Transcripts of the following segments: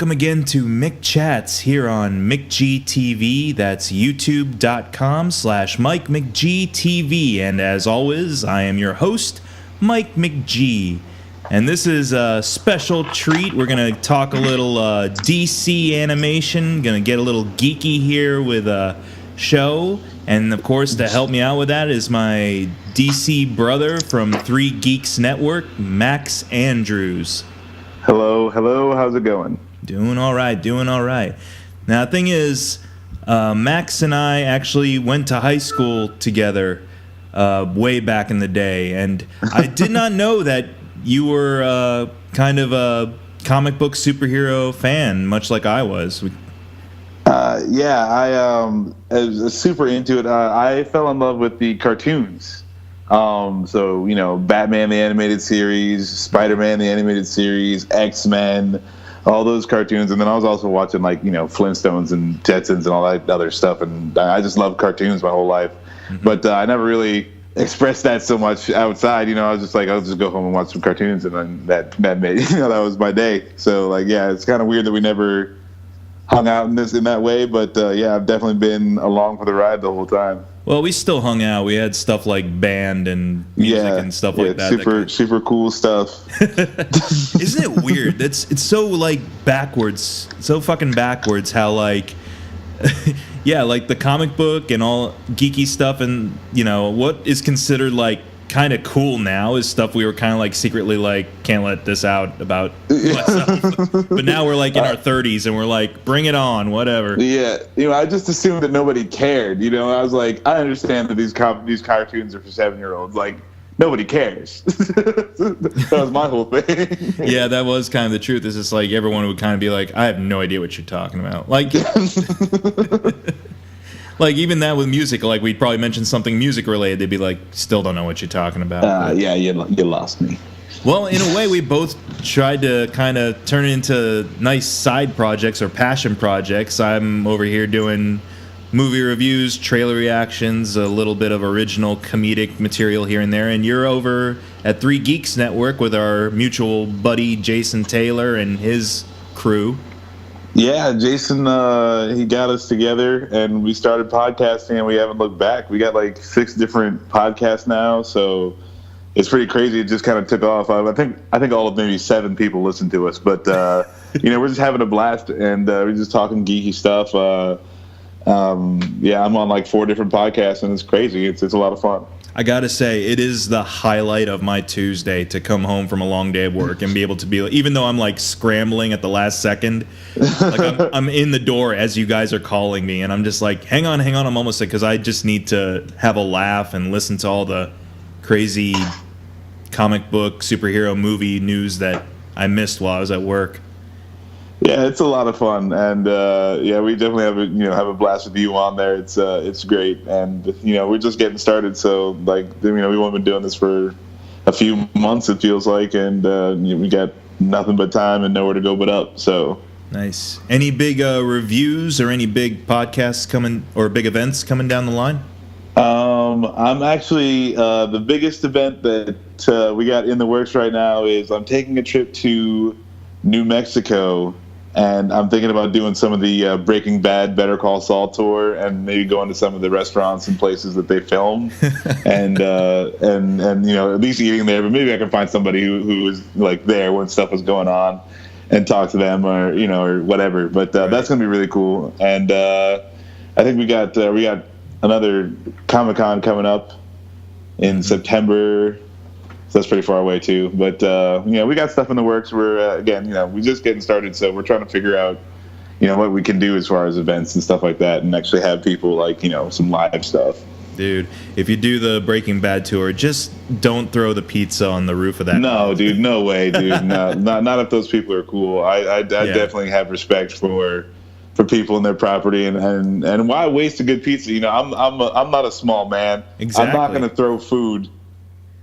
welcome again to McChats here on McGTV. That's youtube.com/MikeMcGTV. And as always, I am your host, Mike McG. And this is a special treat. We're going to talk a little DC animation, going to get a little geeky here with a show. And of course, to help me out with that is my DC brother from Geeks Network, Max Andrews. Hello, how's it going? Doing all right. Now, the thing is, Max and I actually went to high school together way back in the day, and I did not know that you were kind of a comic book superhero fan, much like I was. I was super into it. I fell in love with the cartoons. So, Batman the animated series, Spider-Man the animated series, X-Men, all those cartoons. And then I was also watching, Flintstones and Jetsons and all that other stuff. And I just loved cartoons my whole life. Mm-hmm. But I never really expressed that so much outside. I was just like, I'll just go home and watch some cartoons. And then that made, that was my day. So, it's kind of weird that we never hung out in that way. But, I've definitely been along for the ride the whole time. Well, we still hung out. We had stuff like band and music and stuff like that. Super cool stuff. Isn't it weird? It's so backwards, so fucking backwards. How the comic book and all geeky stuff, and what is considered kind of cool now is stuff we were kind of secretly can't let this out about myself. But now we're in our 30s and we're bring it on, whatever. Yeah, I just assumed that nobody cared. I was like, I understand that these cartoons are for 7-year-olds. Nobody cares. That was my whole thing. Yeah, that was kind of the truth. It's just everyone would kind of be like, I have no idea what you're talking about. Even that with music, we'd probably mention something music related, they'd be like, still don't know what you're talking about. You lost me. Well, in a way, we both tried to kind of turn it into nice side projects or passion projects. I'm over here doing movie reviews, trailer reactions, a little bit of original comedic material here and there, and you're over at Geeks Network with our mutual buddy Jason Taylor and his crew. Yeah, Jason, he got us together, and we started podcasting, and we haven't looked back. We got 6 different podcasts now, so it's pretty crazy. It just kind of took off. I think all of maybe 7 people listen to us, but we're just having a blast, and we're just talking geeky stuff. I'm on 4 different podcasts, and it's crazy. It's a lot of fun. I gotta say, it is the highlight of my Tuesday to come home from a long day of work and be able to be, even though I'm scrambling at the last second, I'm in the door as you guys are calling me, and I'm just hang on, I'm almost because I just need to have a laugh and listen to all the crazy comic book superhero movie news that I missed while I was at work. Yeah, it's a lot of fun, and we definitely have a blast with you on there. It's great, and we're just getting started. So we've only been doing this for a few months, it feels like, and we got nothing but time and nowhere to go but up. So nice. Any big reviews or any big podcasts coming or big events coming down the line? I'm actually the biggest event that we got in the works right now is I'm taking a trip to New Mexico. And I'm thinking about doing some of the Breaking Bad, Better Call Saul tour, and maybe going to some of the restaurants and places that they film, and at least eating there. But maybe I can find somebody who was there when stuff was going on, and talk to them, or whatever. But right. That's going to be really cool. And I think we got another Comic-Con coming up in September. So that's pretty far away too, but we got stuff in the works. We're we're just getting started, so we're trying to figure out, what we can do as far as events and stuff like that, and actually have people some live stuff. Dude, if you do the Breaking Bad tour, just don't throw the pizza on the roof of that. No, dude, no way, dude. No, not if those people are cool. I definitely have respect for people and their property, and why waste a good pizza? I'm not a small man. Exactly. I'm not going to throw food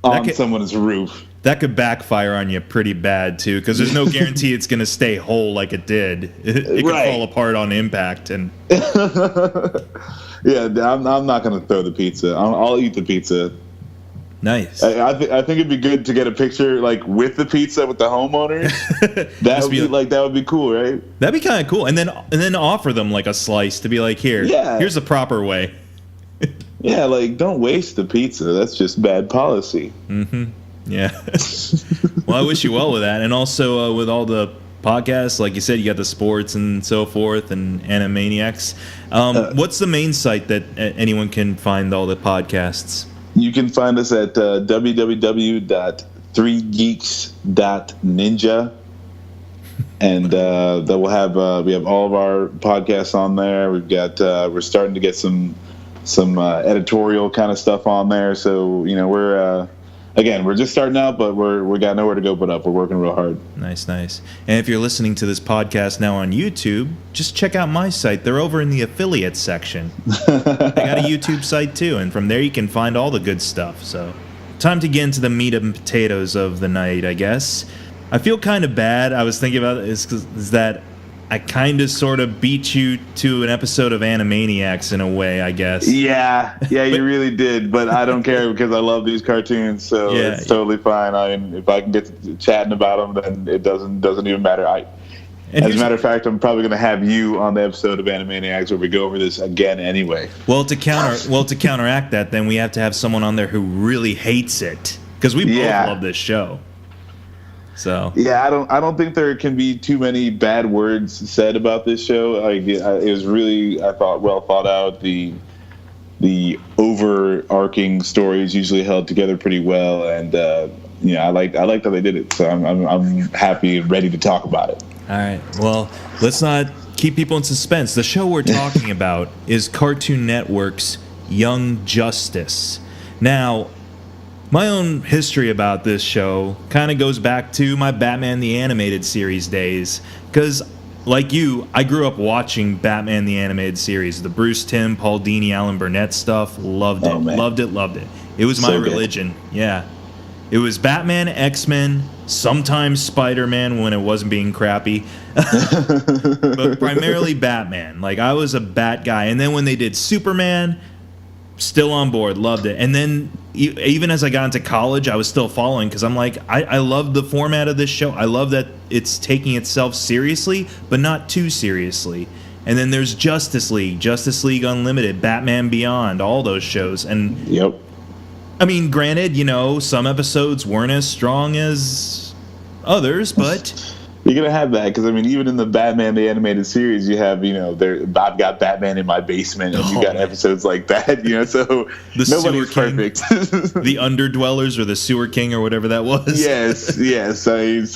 on someone's roof. That could backfire on you pretty bad too, because there's no guarantee it's going to stay whole like it did. It could fall apart on impact. And yeah, I'm not going to throw the pizza. I'll eat the pizza. Nice. I think it'd be good to get a picture like with the pizza with the homeowners. That would be cool, right? That'd be kind of cool, and then offer them like a slice to be like, here's the proper way. Yeah, like don't waste the pizza. That's just bad policy. Mm-hmm. Yeah. Well, I wish you well with that, and also with all the podcasts, like you said, you got the sports and so forth, and Animaniacs. What's the main site that anyone can find all the podcasts? You can find us at www.3geeks.ninja, and that will have we have all of our podcasts on there. We've got we're starting to get some editorial kind of stuff on there. So we're just starting out, but we got nowhere to go but up. We're working real hard. Nice. And if you're listening to this podcast now on YouTube, just check out my site. They're over in the affiliate section. They got a YouTube site too, and from there you can find all the good stuff. So, time to get into the meat and potatoes of the night, I guess. I feel kind of bad. I was thinking about it, is that I kind of sort of beat you to an episode of Animaniacs in a way, I guess. Yeah, you really did, but I don't care because I love these cartoons, so it's totally fine. If I can get to chatting about them, then it doesn't even matter. As a matter of fact, I'm probably going to have you on the episode of Animaniacs where we go over this again anyway. Well, to counteract that, then we have to have someone on there who really hates it, because we both love this show. So yeah, I don't think there can be too many bad words said about this show. It was really, I thought, well thought out. The overarching story is usually held together pretty well, and I liked how they did it. So I'm happy and ready to talk about it. All right. Well, let's not keep people in suspense. The show we're talking about is Cartoon Network's Young Justice. Now, my own history about this show kind of goes back to my Batman the Animated Series days, because, like you, I grew up watching Batman the Animated Series, the Bruce Timm, Paul Dini, Alan Burnett stuff. Loved it. Loved it. It was my religion. Yeah. It was Batman, X-Men, sometimes Spider-Man when it wasn't being crappy, but primarily Batman. Like, I was a Bat guy. And then when they did Superman, still on board, loved it. And then even as I got into college, I was still following, because I'm like, I love the format of this show. I love that it's taking itself seriously, but not too seriously. And then there's Justice League Unlimited, Batman Beyond, all those shows. And yep. I mean, granted, some episodes weren't as strong as others, but you're gonna have that, because even in the Batman the Animated Series, you have I've got Batman in my basement, and you got episodes like that, so nobody's perfect. The Underdwellers, or the Sewer King, or whatever that was. Yes. Everyone's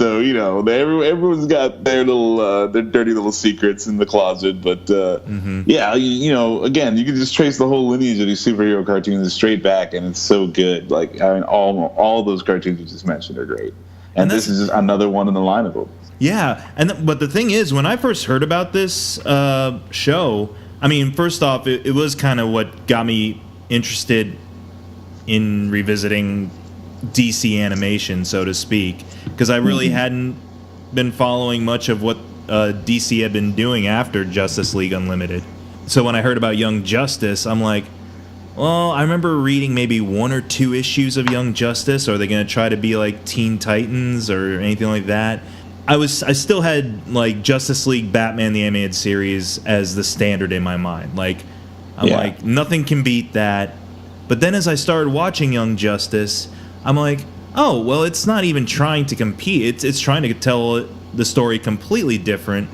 got their little their dirty little secrets in the closet, but again, you can just trace the whole lineage of these superhero cartoons straight back, and it's so good. All those cartoons you just mentioned are great, and this is just another one in the line of them. Yeah, but the thing is, when I first heard about this show, first off, it was kind of what got me interested in revisiting DC animation, so to speak, because I really hadn't been following much of what DC had been doing after Justice League Unlimited. So when I heard about Young Justice, I'm like, well, I remember reading maybe 1 or 2 issues of Young Justice. Are they going to try to be like Teen Titans or anything like that? I still had like Justice League Batman the Animated Series as the standard in my mind. Like, I'm like, nothing can beat that. But then as I started watching Young Justice, I'm like, oh, well, it's not even trying to compete. It's trying to tell the story completely different,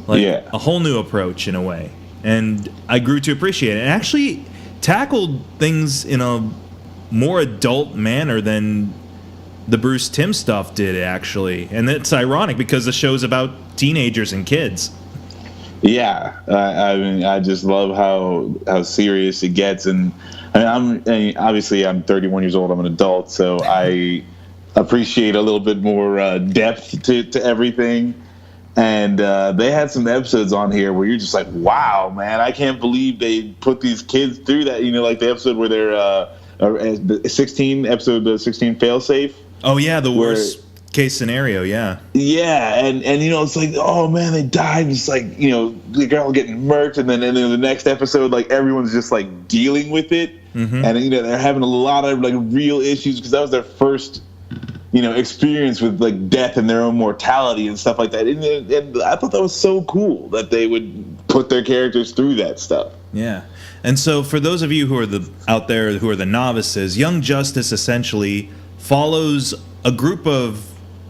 like a whole new approach in a way. And I grew to appreciate it. And actually tackled things in a more adult manner than the Bruce Timm stuff did, actually. And it's ironic because the show's about teenagers and kids. Yeah, I just love how serious it gets. And obviously I'm 31 years old. I'm an adult, so I appreciate a little bit more depth to everything. And they had some episodes on here where you're just like, wow, man, I can't believe they put these kids through that. Like the episode where they're 16 failsafe. Oh yeah, the worst case scenario. Yeah, and it's like, oh man, they died. It's like, the girl getting murked, and then in the next episode, like everyone's just like dealing with it. and they're having a lot of like real issues because that was their first experience with like death and their own mortality and stuff like that. And I thought that was so cool that they would put their characters through that stuff. Yeah. And so for those of you who are out there who are the novices, Young Justice essentially follows a group of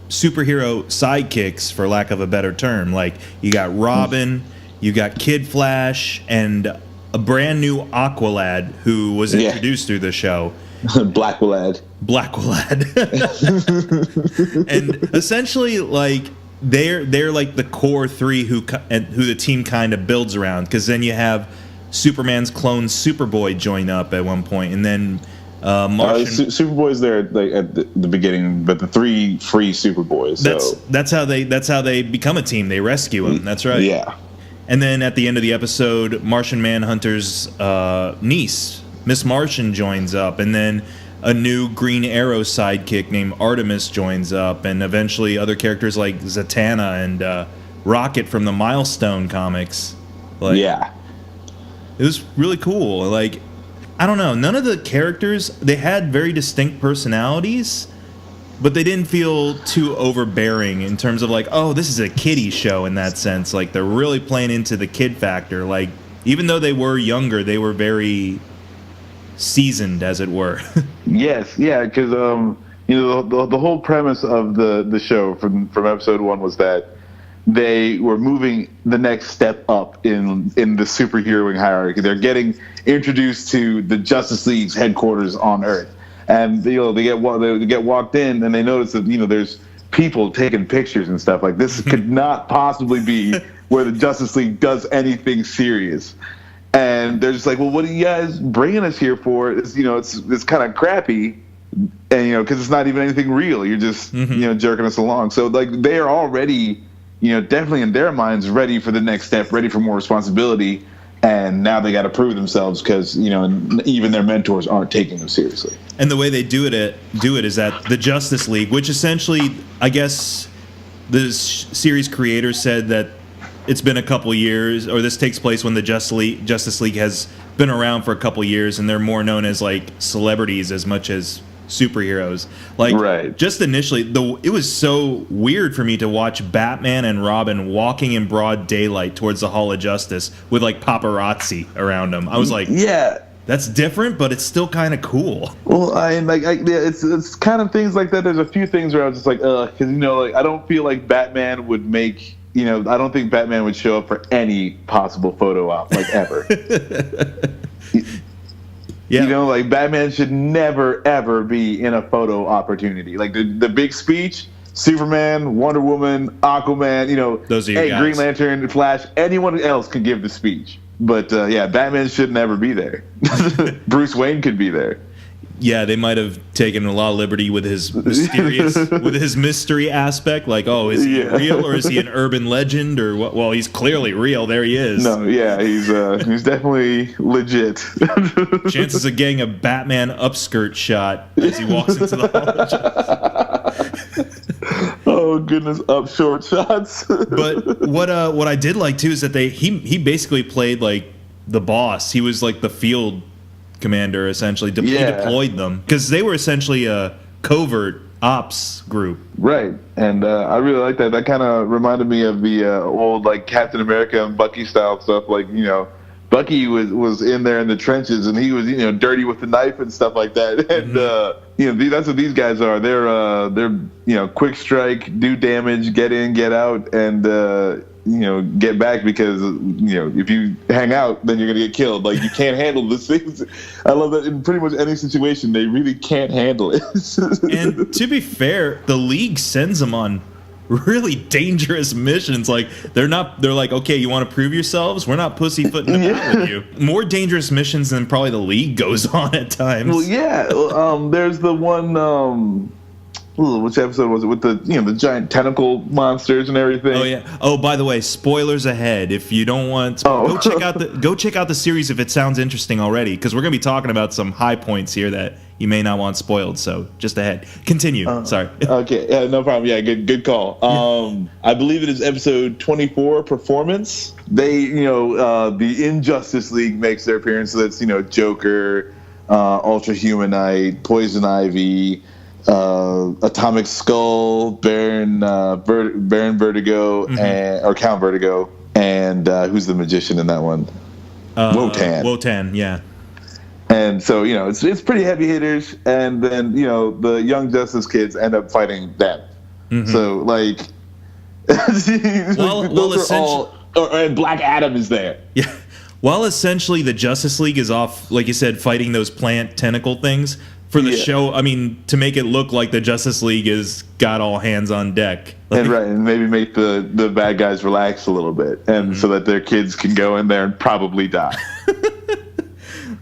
superhero sidekicks, for lack of a better term. Like, you got Robin, you got Kid Flash, and a brand new Aqualad who was introduced through the show. Blackwalad. And essentially, like, they're like the core three who the team kind of builds around, because then you have Superman's clone Superboy join up at one point, and then Martian. Superboy's there like at the beginning, but the three free Superboys. That's how they become a team. They rescue him. That's right. Yeah. And then at the end of the episode, Martian Manhunter's niece, Miss Martian, joins up, and then a new Green Arrow sidekick named Artemis joins up, and eventually other characters like Zatanna and Rocket from the Milestone comics. Like, yeah. It was really cool. Like, I don't know, none of the characters, they had very distinct personalities, but they didn't feel too overbearing in terms of like, oh, this is a kiddie show in that sense. Like, they're really playing into the kid factor. Like, even though they were younger, they were very seasoned, as it were. Yes, yeah, because the whole premise of the show from episode 1 was that they were moving the next step up in the superheroing hierarchy. They're getting introduced to the Justice League's headquarters on Earth, and they get walked in, and they notice that there's people taking pictures and stuff. Like, this could not possibly be where the Justice League does anything serious. And they're just like, well, what are you guys bringing us here for? It's it's kind of crappy, and because it's not even anything real. You're just jerking us along. So like, they are already definitely in their minds ready for the next step, ready for more responsibility, and now they got to prove themselves because even their mentors aren't taking them seriously. And the way they do it is that the Justice League, which essentially, I guess, the series creators said that it's been a couple years, or this takes place when the Justice League has been around for a couple years, and they're more known as like celebrities as much as superheroes. Like, right. Just initially, it was so weird for me to watch Batman and Robin walking in broad daylight towards the Hall of Justice with like paparazzi around them. I was like, yeah, that's different, but it's still kind of cool. Well, it's kind of things like that. There's a few things where I was just like, because like, I don't feel like Batman would make. I don't think Batman would show up for any possible photo op, like, ever. Yeah. Like, Batman should never, ever be in a photo opportunity. Like, the big speech, Superman, Wonder Woman, Aquaman, those are your guys. Green Lantern, Flash, anyone else can give the speech. But, Batman should never be there. Bruce Wayne could be there. Yeah, they might have taken a lot of liberty with his mystery aspect. Like, oh, is he real or is he an urban legend or what? Well, he's clearly real. There he is. No, yeah, he's definitely legit. Chances of getting a Batman upskirt shot as he walks into the hall. Oh goodness, up short shots. But what I did like too is that he basically played like the boss. He was like the field commander, essentially. He deployed them because they were essentially a covert ops group, right? And I really like that. That kind of reminded me of the old like Captain America and Bucky style stuff. Like, Bucky was in there in the trenches, and he was dirty with the knife and stuff like that. And that's what these guys are. They're quick strike, do damage, get in, get out, and get back, because if you hang out, then you're gonna get killed. Like, you can't handle the things. I love that in pretty much any situation, they really can't handle it. And to be fair, the League sends them on really dangerous missions. Like, they're like, okay, you want to prove yourselves? We're not pussyfooting about with you. More dangerous missions than probably the League goes on at times. Well, yeah. There's the one. Which episode was it with the the giant tentacle monsters and everything? Oh yeah. Oh, by the way, spoilers ahead. If you don't want, go check out the series if it sounds interesting already, because we're gonna be talking about some high points here that you may not want spoiled. So just ahead. Continue. Sorry. Okay. Yeah, no problem. Yeah, good call. I believe it is episode 24, Performance. They the Injustice League makes their appearance. So that's Joker, Ultra Humanite, Poison Ivy, Atomic Skull, Baron Vertigo, or Count Vertigo, and who's the magician in that one? Wotan. Wotan, yeah. And so, it's pretty heavy hitters, and then, the Young Justice kids end up fighting them. Mm-hmm. So, like, and Black Adam is there. Yeah. While essentially the Justice League is off, like you said, fighting those plant tentacle things, for the show, I mean, to make it look like the Justice League is got all hands on deck. And maybe make the bad guys relax a little bit, and so that their kids can go in there and probably die.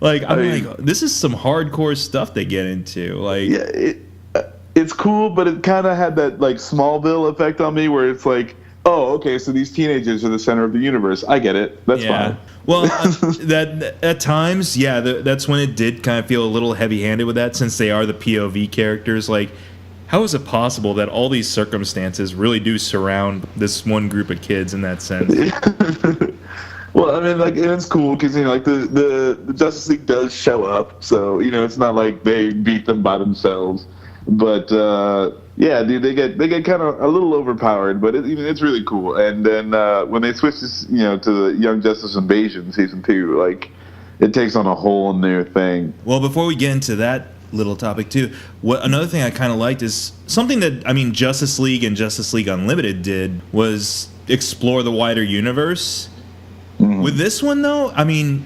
I mean, this is some hardcore stuff they get into. Like, yeah, it's cool, but it kind of had that like Smallville effect on me, where it's like, oh, okay, so these teenagers are the center of the universe. I get it. That's fine. Well, that at times, that's when it did kind of feel a little heavy-handed with that, since they are the POV characters. Like, how is it possible that all these circumstances really do surround this one group of kids in that sense? Well, I mean, like, and it's cool because like the Justice League does show up, so it's not like they beat them by themselves. But yeah, dude, they get kind of a little overpowered, but it's really cool. And then when they switch this, to the Young Justice Invasion season 2, like, it takes on a whole new thing. Well, before we get into that little topic too, another thing I kind of liked is something that Justice League and Justice League Unlimited did was explore the wider universe. Mm-hmm. With this one, though,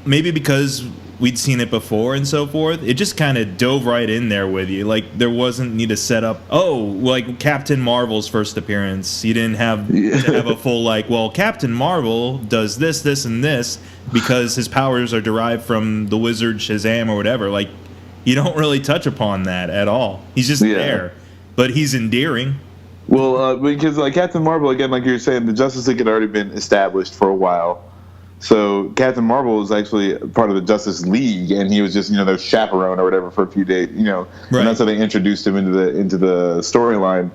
maybe because we'd seen it before and so forth, it just kind of dove right in there with you. Like, there wasn't need to set up, like Captain Marvel's first appearance. You didn't have to have a full, like, well, Captain Marvel does this, this, and this because his powers are derived from the wizard Shazam or whatever. Like, you don't really touch upon that at all. He's just there. But he's endearing. Well, because, like, Captain Marvel, again, like you were saying, the Justice League had already been established for a while. So Captain Marvel was actually part of the Justice League, and he was just their chaperone or whatever for a few days, Right. And that's how they introduced him into the storyline.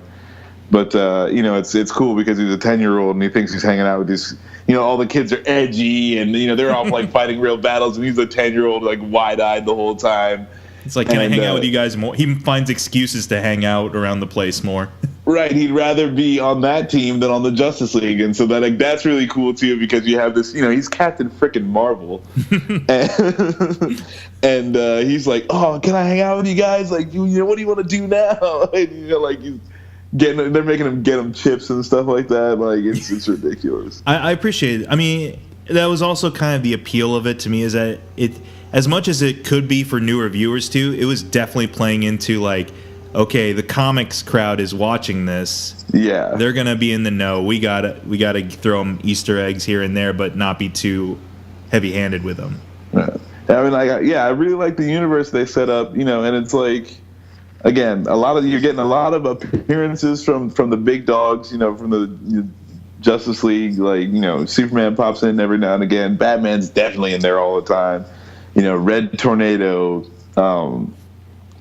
But it's cool because he's a 10-year-old and he thinks he's hanging out with these, all the kids are edgy and they're off like fighting real battles, and he's a 10-year-old like wide-eyed the whole time. It's like, can I hang out with you guys more? He finds excuses to hang out around the place more. Right, he'd rather be on that team than on the Justice League, and so that's really cool too because you have this, he's Captain frickin' Marvel, and he's like, oh, can I hang out with you guys? Like, what do you want to do now? And, like they're making him get him chips and stuff like that. Like, it's ridiculous. I appreciate it. That was also kind of the appeal of it to me, is that it, as much as it could be for newer viewers too, it was definitely playing into like, okay, the comics crowd is watching this. Yeah, they're gonna be in the know. We gotta throw them Easter eggs here and there, but not be too heavy-handed with them. I really like the universe they set up. And it's like, again, you're getting a lot of appearances from the big dogs. From the Justice League. Like, Superman pops in every now and again. Batman's definitely in there all the time. Red Tornado.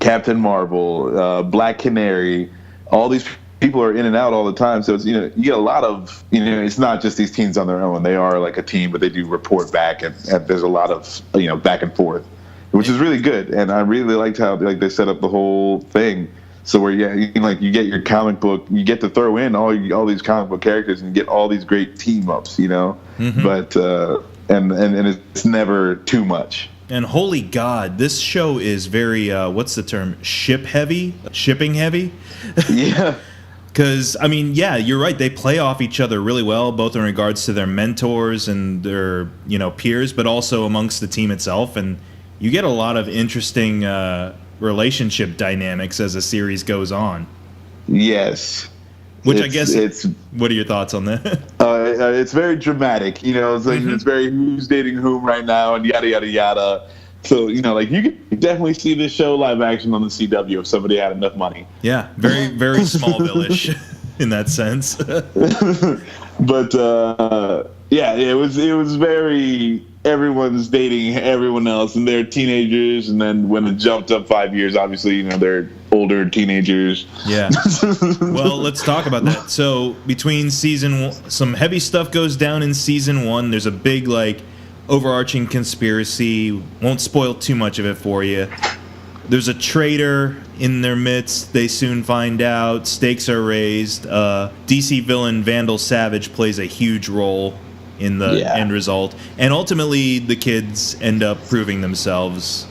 Captain Marvel, Black Canary, all these people are in and out all the time. So it's, you get a lot of, it's not just these teams on their own. They are like a team, but they do report back, and there's a lot of, back and forth, which is really good. And I really liked how they set up the whole thing. So where you get your comic book, you get to throw in all these comic book characters and get all these great team ups, Mm-hmm. But and it's never too much. And holy God, this show is very, what's the term? Shipping heavy? Yeah. Because, you're right. They play off each other really well, both in regards to their mentors and their, peers, but also amongst the team itself. And you get a lot of interesting relationship dynamics as the series goes on. Yes. Which I guess, what are your thoughts on that? It's very dramatic, it's like, it's very who's dating whom right now and yada, yada, yada. So, you could definitely see this show live action on the CW if somebody had enough money. Yeah, very, very Smallville-ish in that sense. But, it was very, everyone's dating everyone else and they're teenagers, and then when it jumped up 5 years, obviously, they're older teenagers. Yeah. Well, let's talk about that. So between some heavy stuff goes down in season 1. There's a big overarching conspiracy. Won't spoil too much of it for you. There's a traitor in their midst. They soon find out. Stakes are raised. DC villain Vandal Savage plays a huge role in the end result. And ultimately, the kids end up proving themselves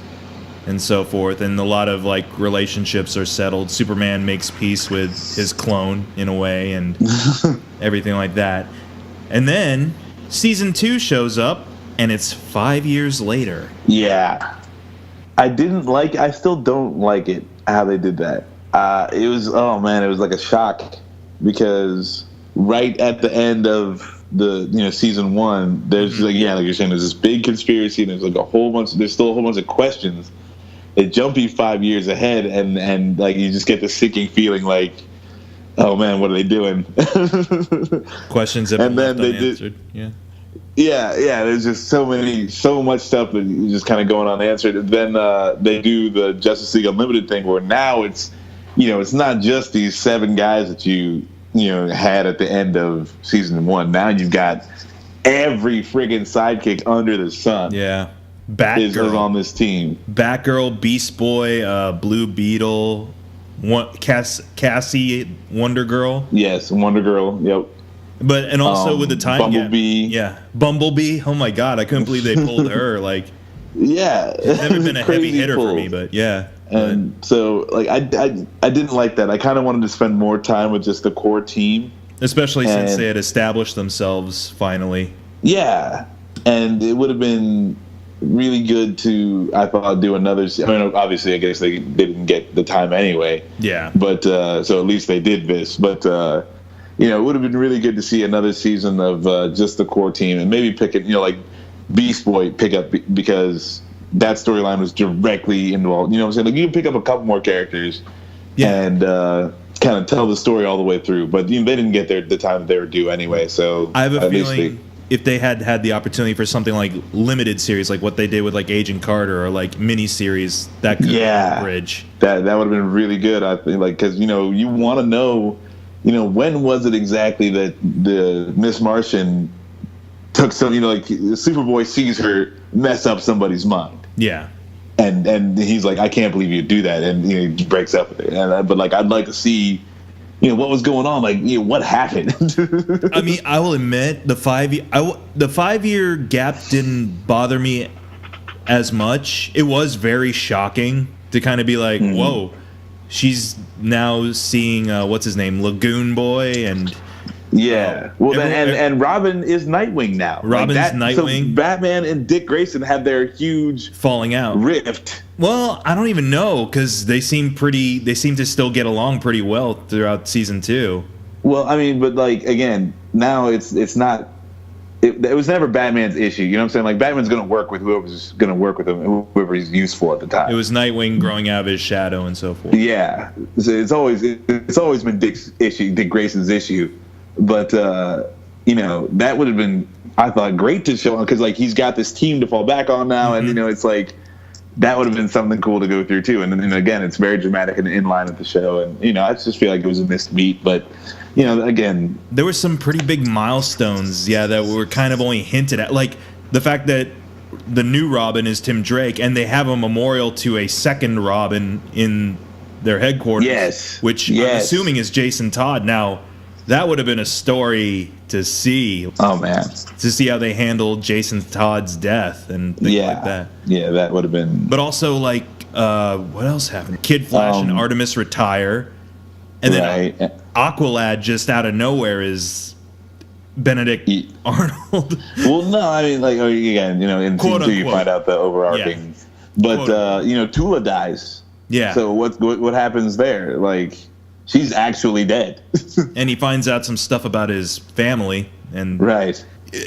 and so forth. And a lot of, like, relationships are settled. Superman makes peace with his clone, in a way, and everything like that. And then Season 2 shows up, and it's 5 years later. Yeah. I still don't like it, how they did that. It was like a shock, because right at the end of the, Season 1, there's like you're saying, there's this big conspiracy, and there's still a whole bunch of questions. They jump you 5 years ahead, and like, you just get the sinking feeling like, oh man, what are they doing? Questions have been left unanswered. Yeah, there's just so much stuff that is just kind of going unanswered. And then they do the Justice League Unlimited thing, where now it's not just these 7 guys that you had at the end of Season 1. Now you've got every friggin' sidekick under the sun. Yeah. Batgirl is on this team. Batgirl, Beast Boy, Blue Beetle, Cassie, Wonder Girl. Yes, Wonder Girl. Yep. And also with the time Bumblebee. gap. Bumblebee. Oh my God, I couldn't believe they pulled her. Like, it's never been a heavy hitter for me, but yeah. And so, like, I didn't like that. I kind of wanted to spend more time with just the core team, especially since they had established themselves finally. Yeah, and it would have been really good to, I thought, do another. I mean, obviously, I guess they didn't get the time anyway. Yeah. But so at least they did this. But it would have been really good to see another season of just the core team, and maybe pick it, like Beast Boy pick up, because that storyline was directly involved. You know what I'm saying? Like, you can pick up a couple more characters, and kind of tell the story all the way through. But they didn't get the time that they were due anyway. So I have a feeling if they had the opportunity for something like limited series, like what they did with like Agent Carter, or like mini series, that could be a bridge. That would have been really good. I think, like, because you want to know. When was it exactly that the Miss Martian took some, like, Superboy sees her mess up somebody's mind. Yeah. And he's like, I can't believe you do that. And he breaks up with her. But, like, I'd like to see, what was going on. Like, what happened? I mean, I will admit, the 5-year gap didn't bother me as much. It was very shocking to kind of be like, whoa. She's now seeing what's his name, Lagoon Boy, and and Robin is Nightwing now. Robin's Nightwing. So Batman and Dick Grayson have their huge falling out rift. Well, I don't even know, because they seem to still get along pretty well throughout Season 2. Well, I mean, but like, again, now it's not. It was never Batman's issue, you know what I'm saying? Like, Batman's going to work with whoever's going to work with him, whoever he's useful at the time. It was Nightwing growing out of his shadow and so forth. Yeah, so it's always been Dick Grayson's issue, but that would have been, I thought, great to show him, because like, he's got this team to fall back on now, and it's like, that would have been something cool to go through too. And again, it's very dramatic and in line with the show, and I just feel like it was a missed beat, but. Again, there were some pretty big milestones, that were kind of only hinted at. Like, the fact that the new Robin is Tim Drake, and they have a memorial to a second Robin in their headquarters, which I'm assuming is Jason Todd. Now, that would have been a story to see. Oh, man. To see how they handled Jason Todd's death and things like that. Yeah, that would have been... But also, like, what else happened? Kid Flash and Artemis retire. And then Aqualad, just out of nowhere, is Benedict Arnold. Well, no, I mean, like, again, in Season 2 you find out the overarching. But, Tula dies. Yeah. So what happens there? Like, she's actually dead. And he finds out some stuff about his family. And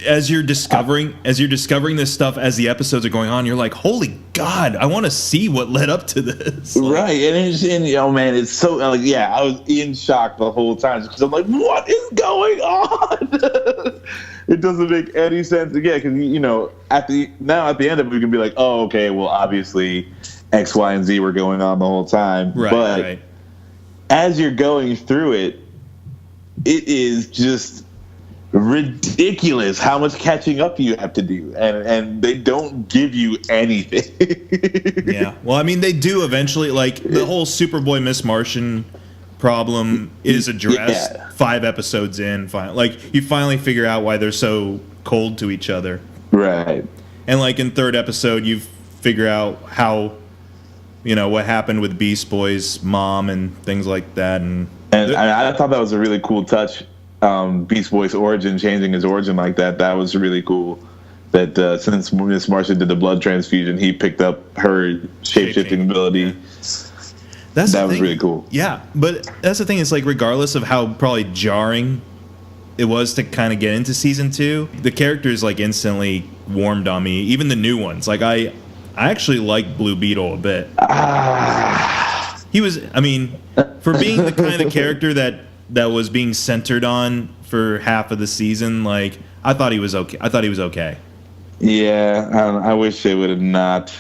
as you're discovering this stuff as the episodes are going on, you're like, holy God, I want to see what led up to this. Like, man, it's so I was in shock the whole time, because I'm like, what is going on? It doesn't make any sense again, because at the end of it we can be like, oh, okay, well, obviously X, Y, and Z were going on the whole time, as you're going through it, it is just ridiculous how much catching up you have to do, and they don't give you anything. Yeah, well, I mean, they do eventually. Like the whole Superboy Miss Martian problem is addressed 5 episodes in. Like you finally figure out why they're so cold to each other, right? And like in 3rd episode, you figure out how, what happened with Beast Boy's mom and things like that, and I thought that was a really cool touch. Beast Boy's origin, changing his origin like that was really cool. That since Miss Martian did the blood transfusion, he picked up her shape-shifting ability. Yeah. That was really cool. Yeah, but that's the thing. It's like regardless of how probably jarring it was to kind of get into season 2, the characters like instantly warmed on me. Even the new ones. Like I actually like Blue Beetle a bit. He was, I mean, for being the kind of character that was being centered on for half of the season, like I thought he was okay. Yeah, I wish they would have not.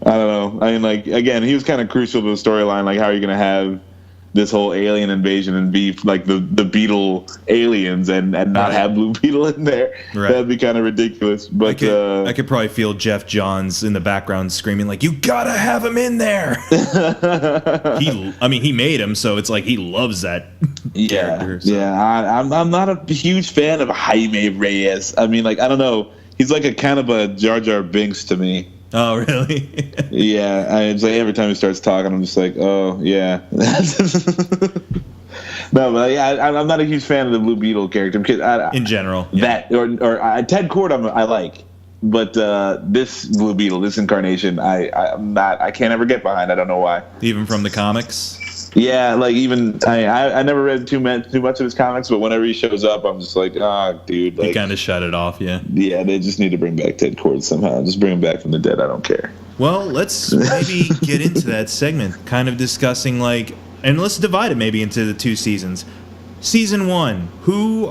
I don't know. I mean, like, again, he was kind of crucial to the storyline. Like, how are you going to have this whole alien invasion and be like the Beetle aliens and not have Blue Beetle in there? Right. That'd be kind of ridiculous. But I could probably feel Jeff Johns in the background screaming like, "You gotta have him in there." He made him, so it's like he loves that character. So. Yeah. I'm not a huge fan of Jaime Reyes. I mean, like, I don't know. He's like a kind of a Jar Jar Binks to me. Oh, really? Yeah, it's like every time he starts talking, I'm just like, oh, yeah. No, but I'm not a huge fan of the Blue Beetle character because in general, that or Ted Kord I like, but this Blue Beetle, this incarnation, I can't ever get behind. I don't know why. Even from the comics. Yeah, like even I never read too much of his comics, but whenever he shows up, I'm just like, dude. Like, you kind of shut it off, yeah. Yeah, they just need to bring back Ted Kord somehow. Just bring him back from the dead. I don't care. Well, let's maybe get into that segment, kind of discussing and let's divide it maybe into the 2 seasons. Season 1, who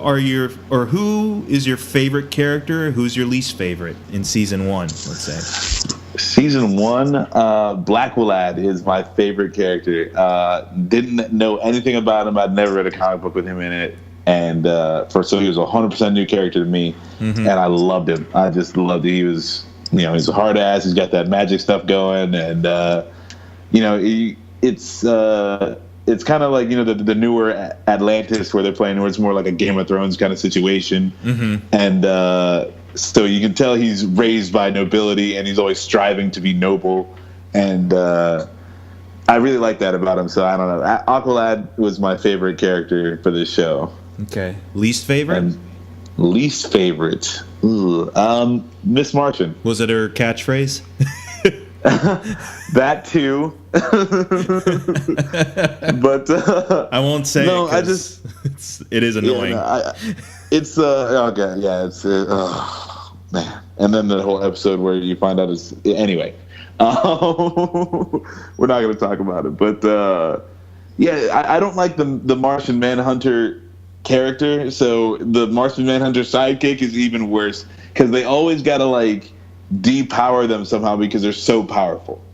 is your favorite character? Who's your least favorite in season 1? Let's say. Season 1, Blackwlad is my favorite character. Didn't know anything about him. I'd never read a comic book with him in it, and so he was a 100% new character to me, and I loved him. I just loved it. He was, he's a hard ass. He's got that magic stuff going, and it's kind of like the newer Atlantis where they're playing, where it's more like a Game of Thrones kind of situation, and. So you can tell he's raised by nobility, and he's always striving to be noble, and I really like that about him. So I don't know. Aqualad was my favorite character for this show. Okay, least favorite. And least favorite, Miss Martian. Was it her catchphrase? That too. But I won't say. No, it is annoying. Yeah, it's okay, yeah, it's oh man, and then the whole episode where you find out is anyway. We're not going to talk about it, but I don't like the Martian Manhunter character. So the Martian Manhunter sidekick is even worse because they always got to like depower them somehow because they're so powerful.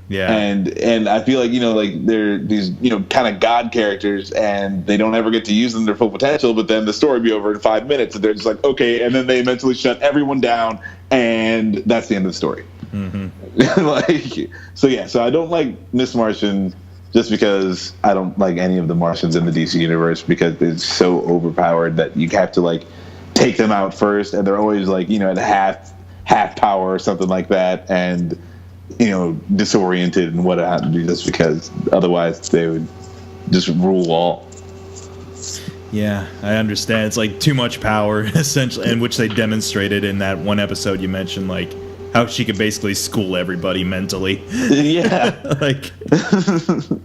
Yeah, and I feel like like they're these kind of god characters, and they don't ever get to use them to their full potential. But then the story be over in 5 minutes, and they're just like, okay, and then they eventually shut everyone down, and that's the end of the story. So I don't like Miss Martian just because I don't like any of the Martians in the DC universe because they're so overpowered that you have to like take them out first, and they're always like at half power or something like that, and disoriented and what have you, just because otherwise they would just rule all. Yeah, I understand. It's like too much power, essentially, and which they demonstrated in that one episode you mentioned, like how she could basically school everybody mentally. Yeah. Like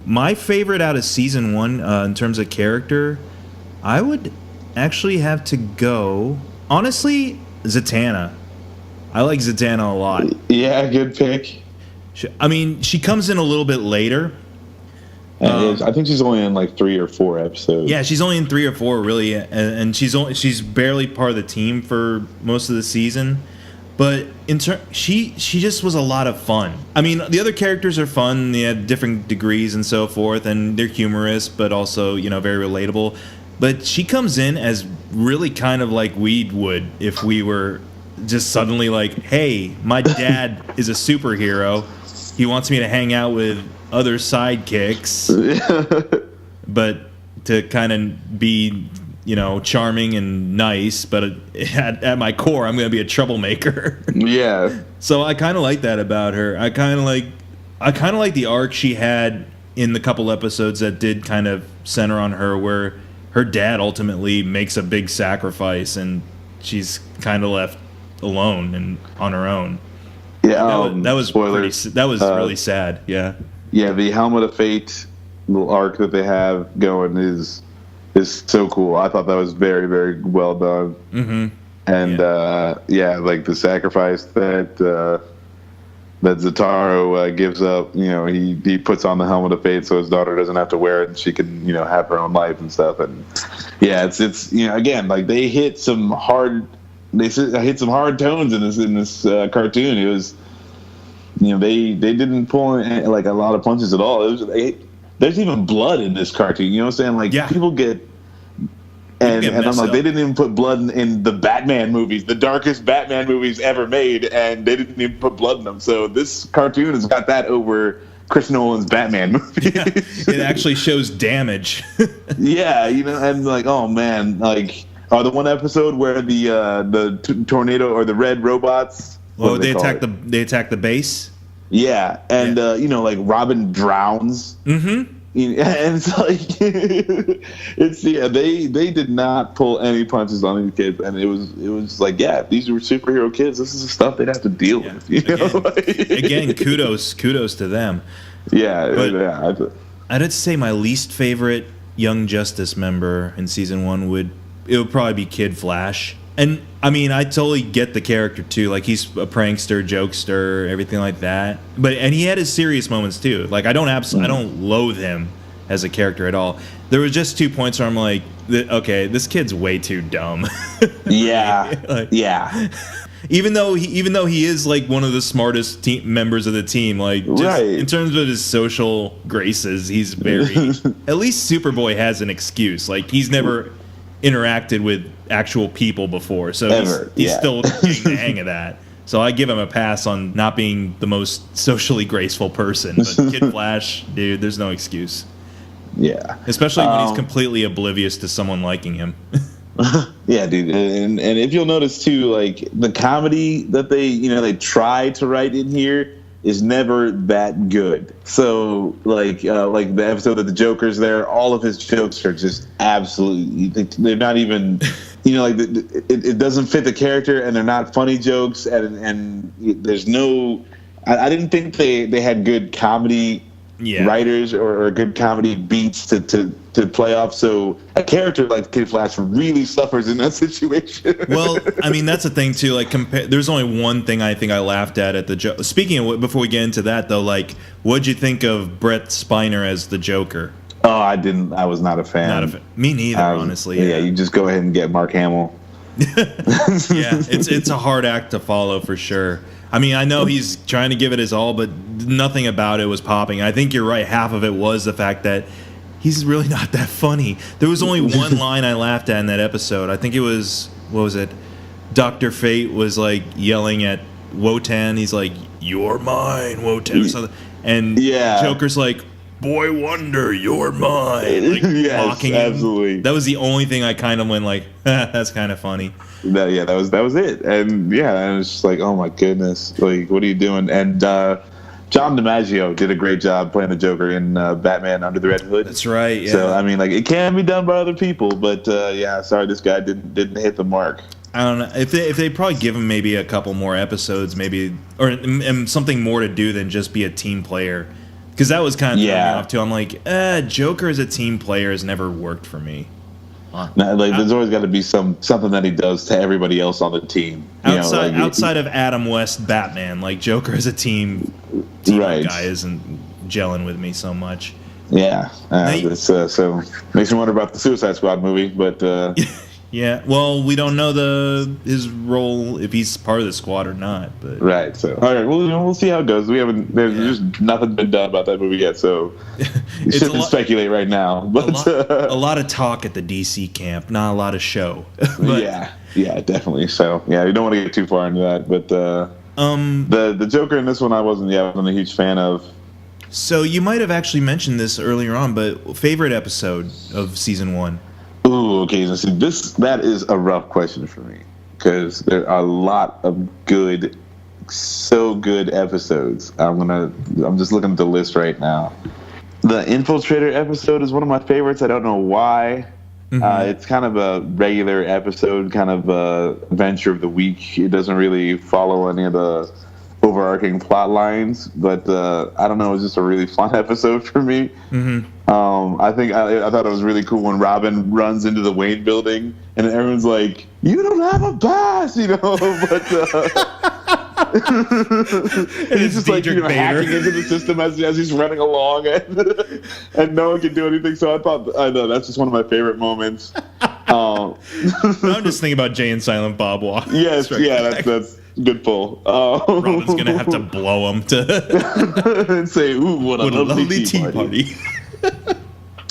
my favorite out of season 1 in terms of character, I would actually have to go, honestly, Zatanna. I like Zatanna a lot. Yeah, good pick. She comes in a little bit later. I think she's only in like 3 or 4 episodes. Yeah, she's only in 3 or 4 really, and she's barely part of the team for most of the season. But she just was a lot of fun. I mean, the other characters are fun. They have different degrees and so forth, and they're humorous, but also very relatable. But she comes in as really kind of like we would if we were just suddenly like, hey, my dad is a superhero. He wants me to hang out with other sidekicks. But to kind of be, charming and nice, but at my core, I'm going to be a troublemaker. Yeah. So I kind of like that about her. I kind of like the arc she had in the couple episodes that did kind of center on her, where her dad ultimately makes a big sacrifice and she's kind of left alone and on her own. Yeah, that was spoilers. Really sad. Yeah. Yeah, the Helmet of Fate little arc that they have going is so cool. I thought that was very, very well done. Mm-hmm. And like the sacrifice that Zataro gives up. He puts on the Helmet of Fate so his daughter doesn't have to wear it and she can have her own life and stuff. And yeah, it's again, like they hit some hard tones in this cartoon. It was they didn't pull like a lot of punches at all. There's even blood in this cartoon. You know what I'm saying? Like people get. And I'm like, they didn't even put blood in the Batman movies, the darkest Batman movies ever made, and they didn't even put blood in them. So this cartoon has got that over Chris Nolan's Batman movie. Yeah, it actually shows damage. Yeah, and like, oh man, like, the one episode where the tornado or the red robots. Oh, they attack the base. Yeah, and like Robin drowns. Mm-hmm. And it's like they did not pull any punches on these kids, and it was like, yeah, if these were superhero kids, this is the stuff they'd have to deal with. Again, kudos to them. Yeah, but I'd have to say my least favorite Young Justice member in season 1 would probably be Kid Flash. And I mean, I totally get the character too. Like, he's a prankster, jokester, everything like that. And he had his serious moments too. Like, I don't loathe him as a character at all. There was just 2 points where I'm like, okay, this kid's way too dumb. Yeah, yeah. Even though he is like one of the smartest members of the team, like just in terms of his social graces, he's very. At least Superboy has an excuse. Like, he's never interacted with actual people before, so he's still getting the hang of that. So I give him a pass on not being the most socially graceful person. But Kid Flash, dude, there's no excuse. Yeah, especially when he's completely oblivious to someone liking him. Yeah, dude, and if you'll notice too, like the comedy that they try to write in here is never that good. So like the episode that the Joker's there, all of his jokes are just absolutely, they're not even, it doesn't fit the character, and they're not funny jokes, and there's no, I didn't think they had good comedy writers or good comedy beats to play off. So a character like Kid Flash really suffers in that situation. Well, I mean, that's the thing too. Like, there's only one thing I think I laughed at the Speaking of, before we get into that though, like, what'd you think of Brett Spiner as the Joker? Oh, I didn't. I was not a fan. Me neither, honestly. Yeah, you just go ahead and get Mark Hamill. Yeah, it's a hard act to follow for sure. I mean, I know he's trying to give it his all, but nothing about it was popping. I think you're right. Half of it was the fact that he's really not that funny. There was only one line I laughed at in that episode. I think it was, what was it? Dr. Fate was like yelling at Wotan. He's like, "You're mine, Wotan," or something. And Joker's like, "Boy Wonder, you're mine." Like, mocking him. Absolutely. That was the only thing I kind of went like, that's kind of funny. That was it. And and it's just like, oh my goodness, like, what are you doing? And John DiMaggio did a great job playing the Joker in Batman Under the Red Hood. That's right. Yeah. So I mean, like, it can be done by other people, but sorry, this guy didn't hit the mark. I don't know if they probably give him maybe a couple more episodes, maybe, or and something more to do than just be a team player, because that was kind of throwing me off too. I'm like, Joker as a team player has never worked for me. Now, like, there's always got to be something that he does to everybody else on the team. Outside of Adam West Batman, like, Joker as a team guy isn't gelling with me so much. Yeah, so makes me wonder about the Suicide Squad movie, but Yeah, well, we don't know his role, if he's part of the squad or not. But Right. So, all right. Well, we'll see how it goes. There's just nothing been done about that movie yet, so you shouldn't speculate right now. But a lot of talk at the DC camp, not a lot of show. But, yeah, definitely. So, yeah, you don't want to get too far into that. But the Joker in this one, I wasn't a huge fan of. So you might have actually mentioned this earlier on, but favorite episode of season 1? Ooh, okay. So that is a rough question for me because there are a lot of good episodes. I'm just looking at the list right now. The Infiltrator episode is one of my favorites. I don't know why. Mm-hmm. It's kind of a regular episode, kind of adventure of the week. It doesn't really follow any of the overarching plot lines, but I don't know. It was just a really fun episode for me. Mm-hmm. I thought it was really cool when Robin runs into the Wayne building and everyone's like, "You don't have a pass," but and he's just like hacking into the system as he's running along, and no one can do anything. So I know that's just one of my favorite moments. I'm just thinking about Jay and Silent Bob walk. Yes, that's good pull. Robin's gonna have to blow him to and say, "Ooh, what a lovely tea party."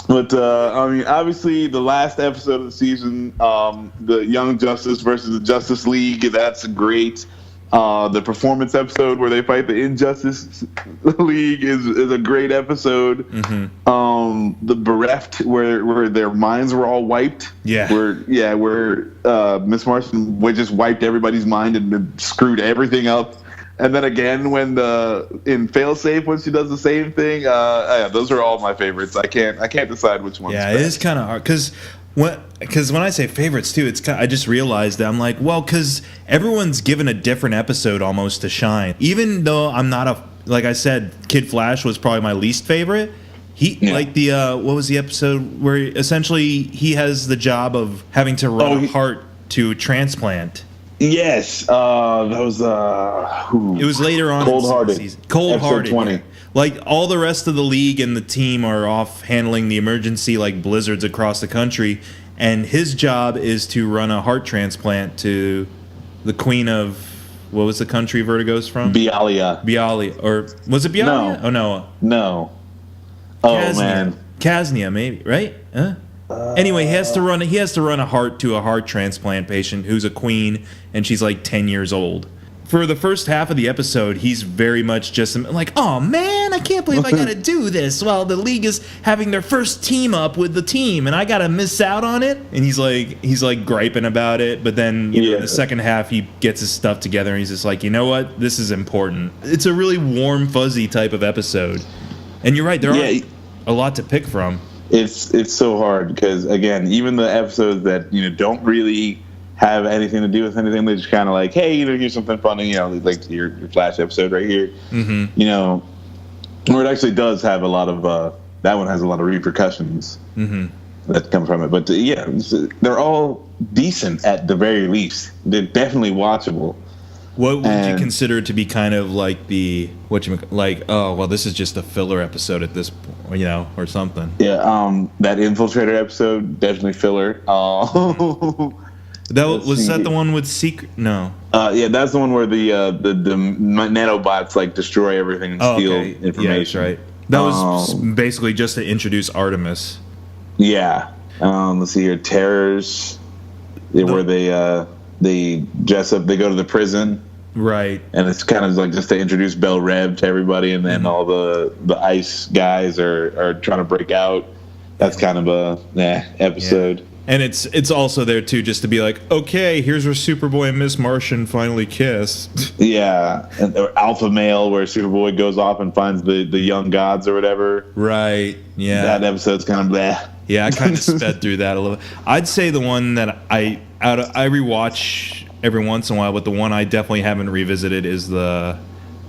But obviously, the last episode of the season, the Young Justice versus the Justice League, that's great. The performance episode where they fight the Injustice League is a great episode. Mm-hmm. The Bereft, where their minds were all wiped. Where Miss Martian just wiped everybody's mind and screwed everything up. And then again, when in Failsafe, when she does the same thing, those are all my favorites. I can't decide which one's best. It is kind of hard because when I say favorites too, I just realized that I'm like, well, because everyone's given a different episode almost to shine. Even though I'm not like I said, Kid Flash was probably my least favorite. Like what was the episode where essentially he has the job of having to run a heart to transplant. Yes, that was It was later on. Cold-Hearted. Cold-Hearted. 20. Yeah. Like all the rest of the league and the team are off handling the emergency, like blizzards across the country, and his job is to run a heart transplant to the queen of what was the country Vertigo's from? Bialia, or was it Bialia? No. Oh man, Casnia, maybe, right? Huh? Anyway, he has to run a heart to a heart transplant patient who's a queen, and she's like 10 years old. For the first half of the episode, he's very much just like, "Oh man, I can't believe I gotta do this while the league is having their first team up with the team, and I gotta miss out on it." And he's like griping about it. But then in the second half, he gets his stuff together, and he's just like, "You know what? This is important." It's a really warm, fuzzy type of episode. And you're right, there are a lot to pick from. It's so hard because again, even the episodes that don't really have anything to do with anything, they're just kind of like, hey, here's something funny, like your Flash episode right here. Mm-hmm. Where it actually does have a lot of that one has a lot of repercussions that come from it. But they're all decent at the very least. They're definitely watchable. What would you consider to be kind of like this is just a filler episode at this point, or something? Yeah, that Infiltrator episode, definitely filler. Was that the one with Secret? No. That's the one where the nanobots destroy everything and steal information. Yeah, that's right. That was basically just to introduce Artemis. Yeah. Let's see here, Terrors. Where they dress up. They go to the prison. Right. And it's kind of like just to introduce Belle Rev to everybody, and then all the ice guys are trying to break out. That's kind of a episode. Yeah. And it's also there too, just to be like, okay, here's where Superboy and Miss Martian finally kiss. Yeah, and Alpha Male, where Superboy goes off and finds the young gods or whatever. Right. Yeah. That episode's kind of bleh. Yeah, I kind of sped through that a little. I'd say the one that I rewatch every once in a while, but the one I definitely haven't revisited is the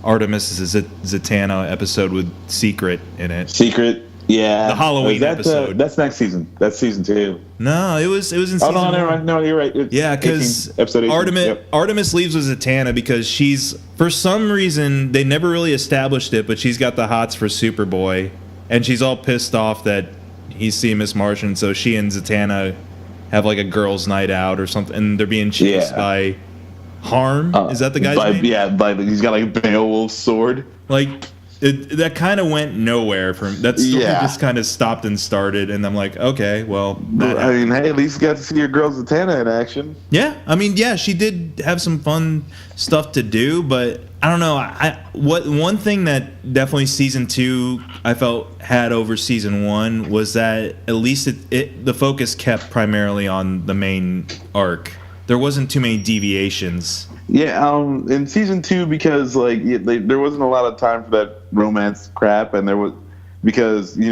Artemis Zatanna episode with Secret in it. Secret. Yeah, the Halloween episode. That's next season. That's season 2. No, it was in season 1. Oh, no, never mind. No, you're right. Because episode 18. Artemis leaves with Zatanna because she's, for some reason, they never really established it, but she's got the hots for Superboy, and she's all pissed off that he's seeing Miss Martian, so she and Zatanna have like a girls' night out or something, and they're being chased by Harm. Is that the guy's name? Yeah, he's got like a Beowulf sword. Like that kind of went nowhere from that story. Just kind of stopped and started, and I'm like, okay, well. I mean, hey, at least you got to see your girl Zatanna in action. Yeah, I mean, yeah, she did have some fun stuff to do, but I don't know. One thing that definitely season 2 I felt had over season 1 was that at least the focus kept primarily on the main arc. There wasn't too many deviations. Yeah, in season 2, because there wasn't a lot of time for that romance crap, and there was because you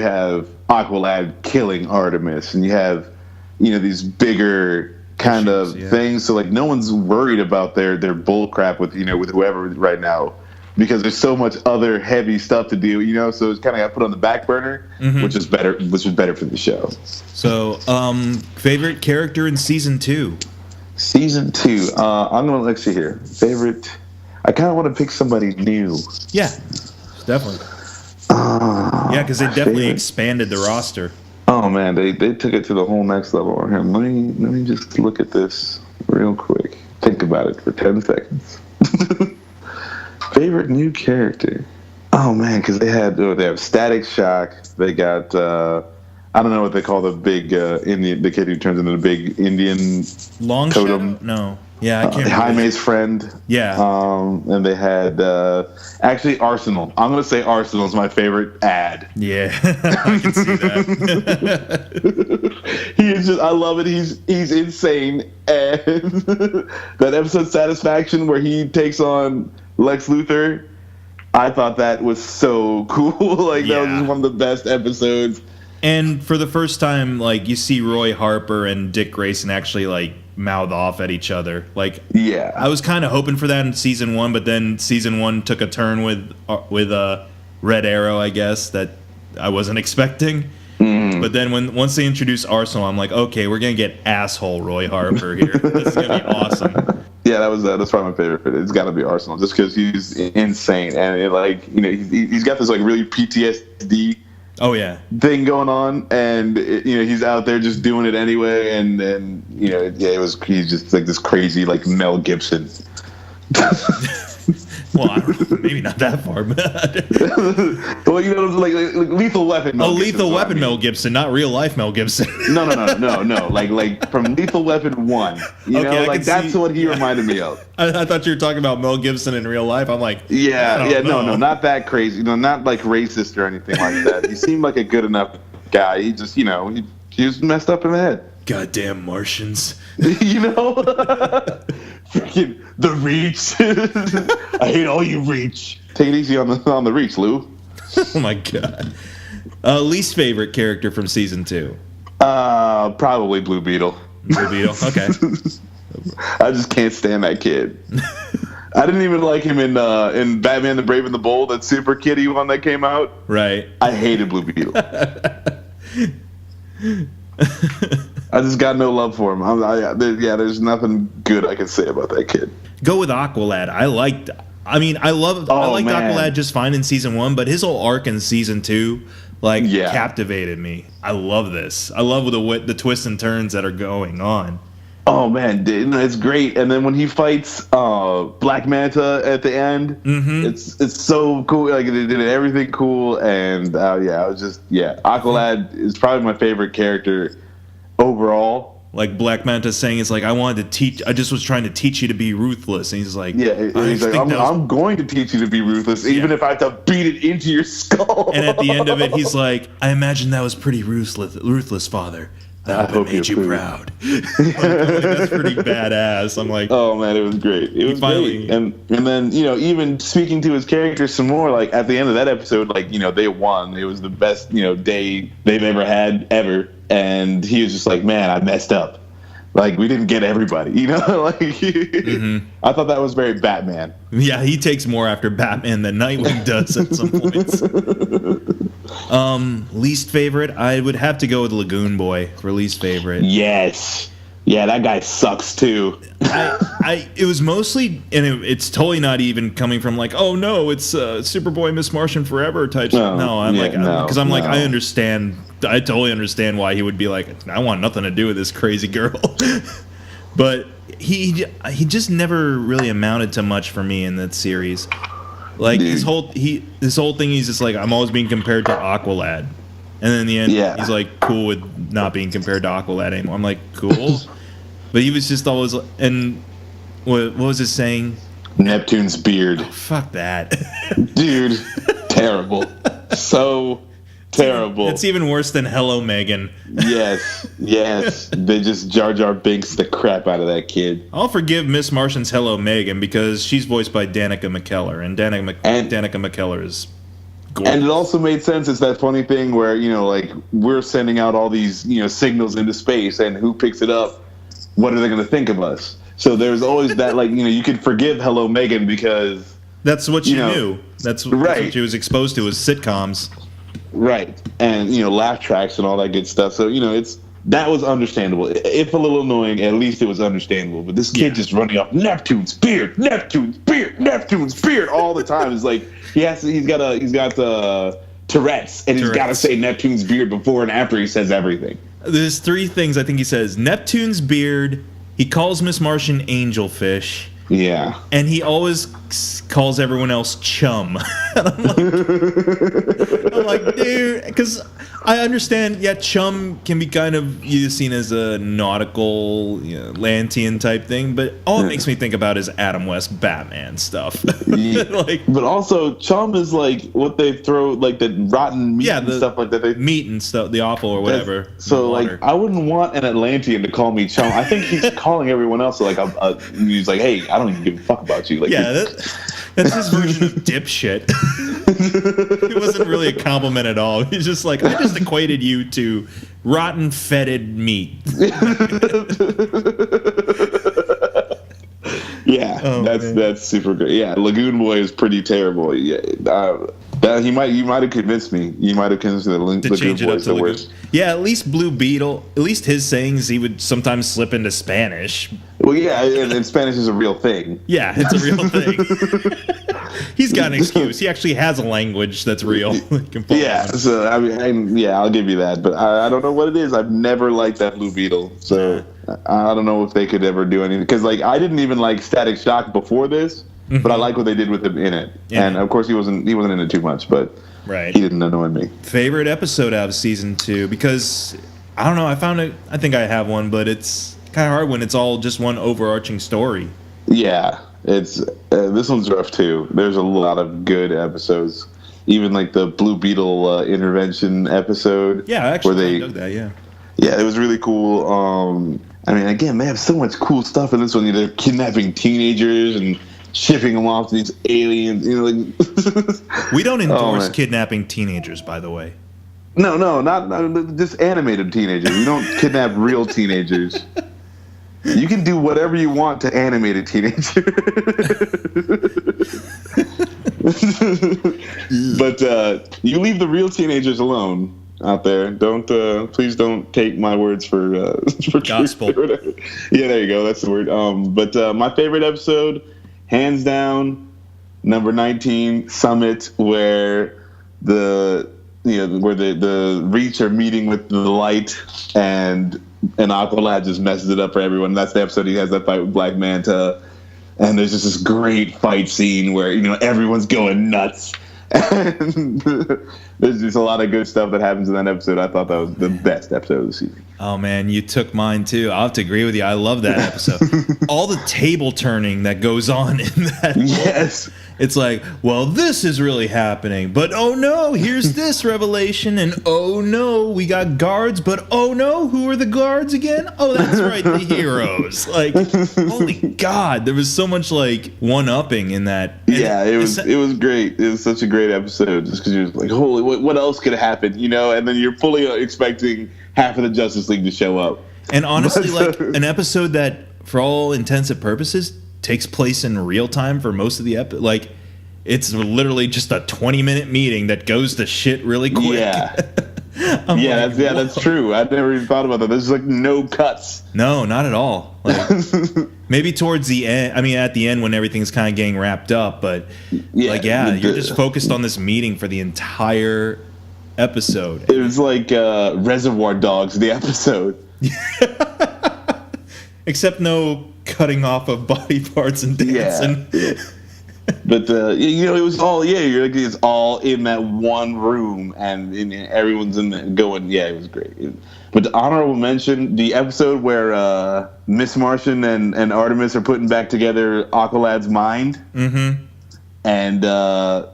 have Aqualad killing Artemis, and you have these bigger kind of things, so no one's worried about their bull crap with with whoever right now, because there's so much other heavy stuff to do, so it's kind of got put on the back burner, which is better for the show. So, favorite character in season 2? Season 2, I'm gonna let's see here. Favorite, I kind of want to pick somebody new. Yeah, definitely. Because they definitely expanded the roster. Oh man, they took it to the whole next level. Here, let me just look at this real quick. Think about it for 10 seconds. Favorite new character? Oh man, because they have Static Shock. They got I don't know what they call the big Indian, the kid who turns into the big Indian totem. No. Yeah, I can't. Jaime's friend. Yeah. And they had actually Arsenal. I'm gonna say Arsenal is my favorite ad. Yeah, I can see that. He is I love it. He's insane. And that episode Satisfaction where he takes on Lex Luthor, I thought that was so cool. That was one of the best episodes. And for the first time, you see Roy Harper and Dick Grayson actually mouth off at each other. I was kind of hoping for that in season 1, but then season 1 took a turn with Red Arrow, I guess, that I wasn't expecting. But then once they introduced Arsenal, I'm like, okay, we're gonna get asshole Roy Harper here. This is gonna be awesome. Yeah, that's probably my favorite. It's got to be Arsenal, just because he's insane, and he's got this really PTSD. Oh yeah, thing going on, and he's out there just doing it anyway, and then he's just this crazy Mel Gibson. Well, I don't know, maybe not that far, but well, Lethal Weapon. Lethal Weapon Mel Gibson, not real life Mel Gibson. No. From Lethal Weapon 1. That's what he reminded me of. I thought you were talking about Mel Gibson in real life. I'm like, no, not that crazy. Not racist or anything like that. He seemed like a good enough guy. He just, he was messed up in the head. Goddamn Martians. Freaking the Reach. I hate all you Reach. Take it easy on the Reach, Lou. Oh my god. Least favorite character from season 2? Probably Blue Beetle. Blue Beetle, okay. I just can't stand that kid. I didn't even like him in Batman the Brave and the Bold, that super kiddie one that came out. Right. I hated Blue Beetle. I just got no love for him. There's nothing good I can say about that kid. Go with Aqualad. I liked Aqualad just fine in season 1, but his whole arc in season 2 captivated me. I love this. I love the twists and turns that are going on. Oh man, it's great. And then when he fights Black Manta at the end, it's so cool. They did everything cool, and Aqualad is probably my favorite character overall. Black Manta saying I just was trying to teach you to be ruthless, and he's like, I'm going to teach you to be ruthless, even if I have to beat it into your skull. And at the end of it, he's like, I imagine that was pretty ruthless, Father. I hope it made you proud. That's pretty badass. I'm like, oh man, it was great. It was great. And then even speaking to his character some more, at the end of that episode, they won. It was the best day they've ever had ever, and he was just like, man, I messed up. We didn't get everybody. I thought that was very Batman. Yeah, he takes more after Batman than Nightwing does at some points. Least favorite, I would have to go with Lagoon Boy for least favorite. Yes. Yeah, that guy sucks too. It was mostly, and it's totally not even coming from oh no, it's Superboy, Miss Martian forever type. I understand I totally understand why he would be like, I want nothing to do with this crazy girl. But he just never really amounted to much for me in that series. Like this whole thing, he's just like, I'm always being compared to Aqualad, and then in the end, he's like cool with not being compared to Aqualad anymore. I'm like, cool, but he was just always. And what was his saying? Neptune's beard. Oh, fuck that, dude. Terrible. So terrible. It's even worse than Hello Megan. Yes. They just Jar Jar Binks the crap out of that kid. I'll forgive Miss Martian's Hello Megan because she's voiced by Danica McKellar, and Danica McKellar is gorgeous. And it also made sense. It's that funny thing where, like, we're sending out all these, signals into space, and who picks it up? What are they going to think of us? So there's always that, like, you could forgive Hello Megan because that's what she knew. That's what she was exposed to, was sitcoms. Right. And, laugh tracks and all that good stuff. So, that was understandable. If a little annoying, at least it was understandable. But this kid just running off Neptune's beard all the time. It's like he's got Tourette's, and he's got to say Neptune's beard before and after he says everything. There's three things I think he says. Neptune's beard, he calls Miss Martian angelfish. Yeah. And he always calls everyone else chum. And I'm like, dude, because I understand, chum can be kind of seen as a nautical, Lantian type thing, but all it makes me think about is Adam West Batman stuff. But also, chum is like what they throw, like the rotten meat and stuff like that. Meat and stuff, the offal or whatever. So, like, I wouldn't want an Atlantean to call me chum. I think he's calling everyone else like, he's like, hey, I don't even give a fuck about you. Like, that's his version of dipshit. It wasn't really a compliment at all. He's just like, I just equated you to rotten fetid meat. That's super good. Yeah, Lagoon Boy is pretty terrible. Yeah, you might have convinced me. You might have convinced me that Lagoon Boy is the worst. Yeah, at least Blue Beetle. At least his sayings, he would sometimes slip into Spanish. Well, yeah, and Spanish is a real thing. Yeah, it's a real thing. He's got an excuse. He actually has a language that's real. So I'll give you that. But I don't know what it is. I've never liked that Blue Beetle. So I don't know if they could ever do anything. Because, like, I didn't even like Static Shock before this, but I like what they did with him in it. Yeah. And of course, he wasn't in it too much, but he didn't annoy me. Favorite episode out of season 2? Because I don't know. I think I have one, but it's kind of hard when it's all just one overarching story. Yeah, it's this one's rough too. There's a lot of good episodes, even like the Blue Beetle intervention episode. Yeah, actually, I dug that. Yeah, it was really cool. I mean, again, they have so much cool stuff in this one. They're kidnapping teenagers and shipping them off to these aliens. We don't endorse kidnapping teenagers, by the way. No, not just animated teenagers. We don't kidnap real teenagers. You can do whatever you want to animated teenagers. But you leave the real teenagers alone out there. Please don't take my words for gospel. Yeah, there you go. That's the word. But my favorite episode, hands down, number 19, Summit, where the Reach are meeting with the Light, and Aqualad just messes it up for everyone. That's the episode he has that fight with Black Manta, and there's just this great fight scene where everyone's going nuts. And there's just a lot of good stuff that happens in that episode. I thought that was the best episode of the season. Oh man, you took mine too. I'll have to agree with you. I love that episode. All the table turning that goes on in that. Yes. It's like, well, this is really happening, but oh no, here's this revelation, and oh no, we got guards, but oh no, who are the guards again? Oh, that's right, the heroes. Like, holy God, there was so much like one-upping in that. And it was great. It was such a great episode, just because you're like, holy, what else could happen? And then you're fully expecting half of the Justice League to show up. And honestly, like an episode that, for all intents and purposes, takes place in real time for most of the episode. Like, it's literally just a 20-minute meeting that goes to shit really quick. Yeah. That's true. I never even thought about that. There's like no cuts. No, not at all. Like, maybe towards the end. I mean, at the end when everything's kind of getting wrapped up. But you're just focused on this meeting for the entire episode. It was like Reservoir Dogs, the episode. Except no cutting off of body parts and dancing. Yeah. But it was all you're like, it's all in that one room, and everyone's in there going. Yeah, it was great. But the honorable mention, the episode where Miss Martian and Artemis are putting back together Aqualad's mind, and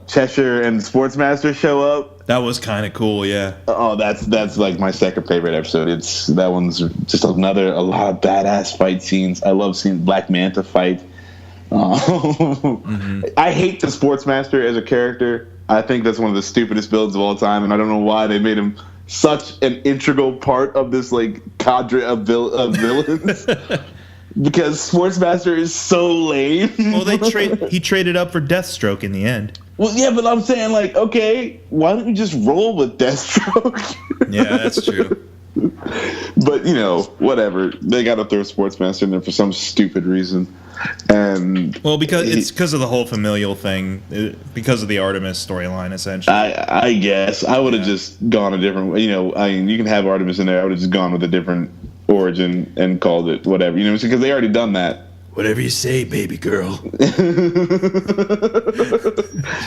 Cheshire and Sportsmaster show up. That was kind of cool, yeah. Oh, that's like my second favorite episode. That one's just a lot of badass fight scenes. I love seeing Black Manta fight. I hate the Sportsmaster as a character. I think that's one of the stupidest builds of all time, and I don't know why they made him such an integral part of this like cadre of villains. Because Sportsmaster is so lame. Well, he traded up for Deathstroke in the end. Well, yeah, but I'm saying, like, okay, why don't you just roll with Deathstroke? Yeah, that's true. But whatever. They got to throw Sportsmaster in there for some stupid reason. And because of the whole familial thing, because of the Artemis storyline, essentially. I guess I would have just gone a different way. You can have Artemis in there. I would have just gone with a different origin and called it whatever. Because they already done that. Whatever you say, baby girl.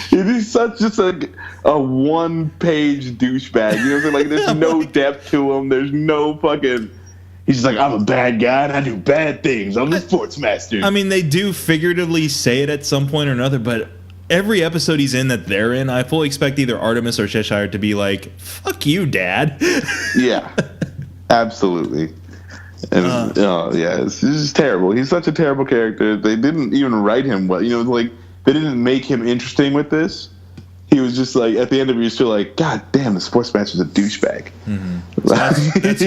He's such just a one-page douchebag. Like there's no depth to him. There's no fucking. He's just like, I'm a bad guy and I do bad things. I'm the Sportsmaster. I mean, they do figuratively say it at some point or another, but every episode he's in that they're in, I fully expect either Artemis or Cheshire to be like, fuck you, Dad. Yeah, absolutely. And it's just terrible. He's such a terrible character. They didn't even write him well. Like they didn't make him interesting with this. He was just like, at the end of it, you're still like, God damn, the Sportsmaster's a douchebag. So that's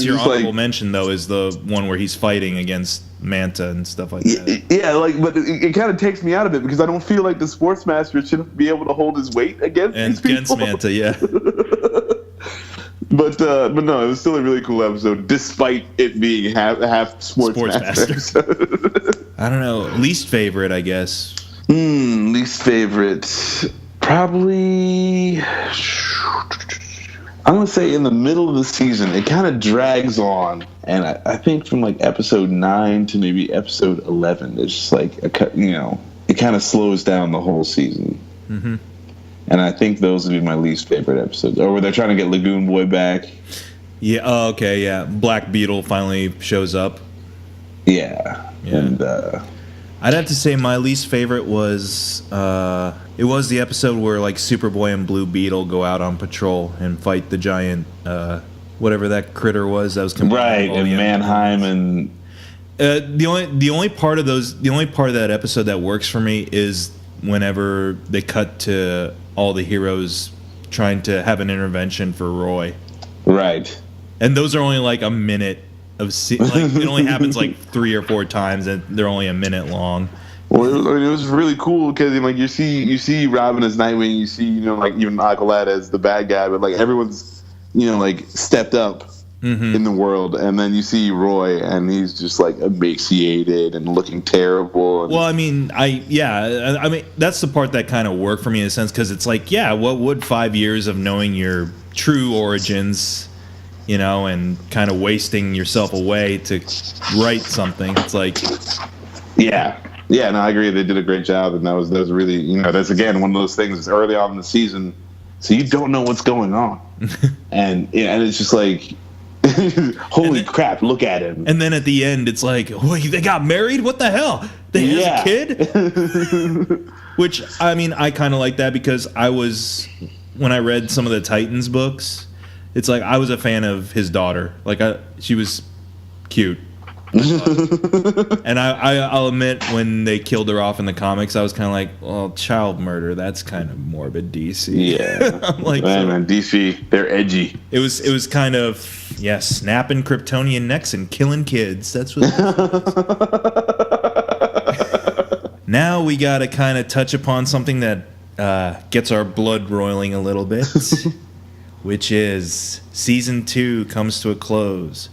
your honorable mention, though, is the one where he's fighting against Manta and stuff like that. Yeah, but it kind of takes me out of it because I don't feel like the Sportsmaster should be able to hold his weight against these people. Against Manta, yeah. But no, it was still a really cool episode, despite it being half Sportsmaster. I don't know. Least favorite, I guess. Least favorite. Probably, I'm going to say in the middle of the season, it kind of drags on. And I think from like episode 9 to maybe episode 11, it's just like, it kind of slows down the whole season. Mm-hmm. And I think those would be my least favorite episodes. Or where they're trying to get Lagoon Boy back. Yeah, oh, okay, yeah. Black Beetle finally shows up. Yeah. And I'd have to say my least favorite was it was the episode where like Superboy and Blue Beetle go out on patrol and fight the giant whatever that critter was that was right, and Mannheim and the only part of that episode that works for me is whenever they cut to all the heroes trying to have an intervention for Roy. Right. And those are only like a minute of it only happens like 3 or 4 times and they're only a minute long. Well, it was really cool because like you see Robin as Nightwing, you see like even Aqualad as the bad guy, but like everyone's like stepped up in the world, and then you see Roy and he's just like emaciated and looking terrible. Well, I mean that's the part that kind of worked for me in a sense because it's like, yeah, what would 5 years of knowing your true origins, and kind of wasting yourself away to write something? It's like, yeah, no, I agree. They did a great job, and that was really, that's again one of those things. It's early on in the season, so you don't know what's going on, and it's just like, holy crap, look at him. And then at the end, it's like, they got married? What the hell? They had a kid? Which, I mean, I kind of like that because when I read some of the Titans books, it's like I was a fan of his daughter. Like, she was cute. And I'll admit, when they killed her off in the comics, I was kind of like, well, child murder, that's kind of morbid, DC. Yeah. I'm like, man, DC, they're edgy. It was kind of, snapping Kryptonian necks and killing kids. That's what Now we got to kind of touch upon something that gets our blood roiling a little bit, which is Season 2 comes to a close.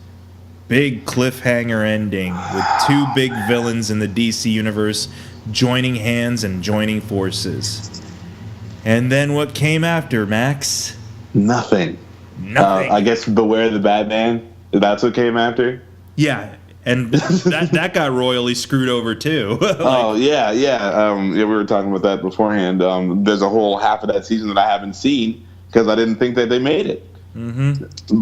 Big cliffhanger ending with 2 big villains in the DC universe joining hands and joining forces. And then what came after, Max? Nothing. I guess Beware the Batman. That's what came after. Yeah, and that got royally screwed over too. Yeah. We were talking about that beforehand. There's a whole half of that season that I haven't seen because I didn't think that they made it. Mm-hmm.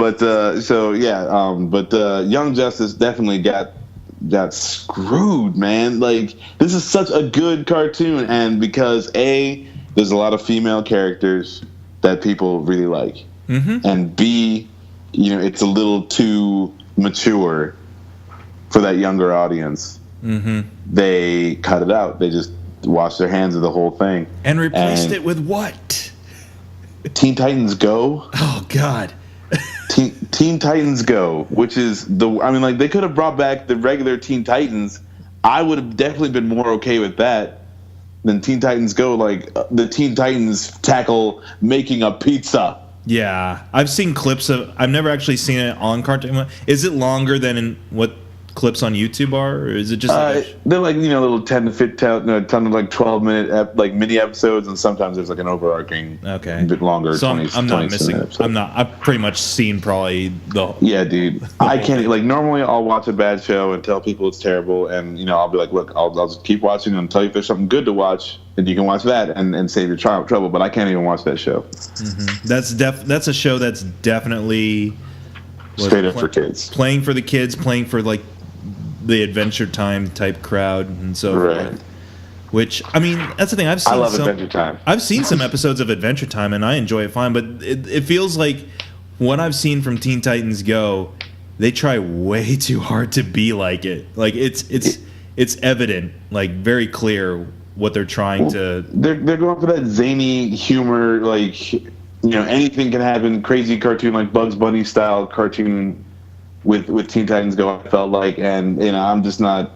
But Young Justice definitely got screwed, man. Like, this is such a good cartoon, and because there's a lot of female characters that people really like, and B, it's a little too mature for that younger audience. They cut it out. They just washed their hands of the whole thing and replaced it with what? Teen Titans Go. Oh God. Teen Titans Go, which is they could have brought back the regular Teen Titans. I would have definitely been more okay with that than Teen Titans Go. Like, the Teen Titans tackle making a pizza. Yeah, I've seen clips of. I've never actually seen it on cartoon. Is it longer than what clips on YouTube are, or is it just? They're like little 10 to 15, 12-minute mini episodes, and sometimes there's like an overarching, a bit longer. So 20, I'm not 20 missing. episodes. I've pretty much seen probably the. Yeah, dude. I can't normally I'll watch a bad show and tell people it's terrible, and I'll be like, look, I'll just keep watching and tell you if there's something good to watch, and you can watch that and save your trouble. But I can't even watch that show. That's a show that's definitely straight up for kids, playing for the kids, playing for like the Adventure Time type crowd and so forth. Which, I mean, that's the thing. I love Adventure Time. I've seen some episodes of Adventure Time and I enjoy it fine, but it feels like what I've seen from Teen Titans Go, they try way too hard to be like it. Like, it's evident, like very clear what they're trying to. They're going for that zany humor, like anything can happen, crazy cartoon, like Bugs Bunny style cartoon with Teen Titans Go. I felt like, and I'm just not.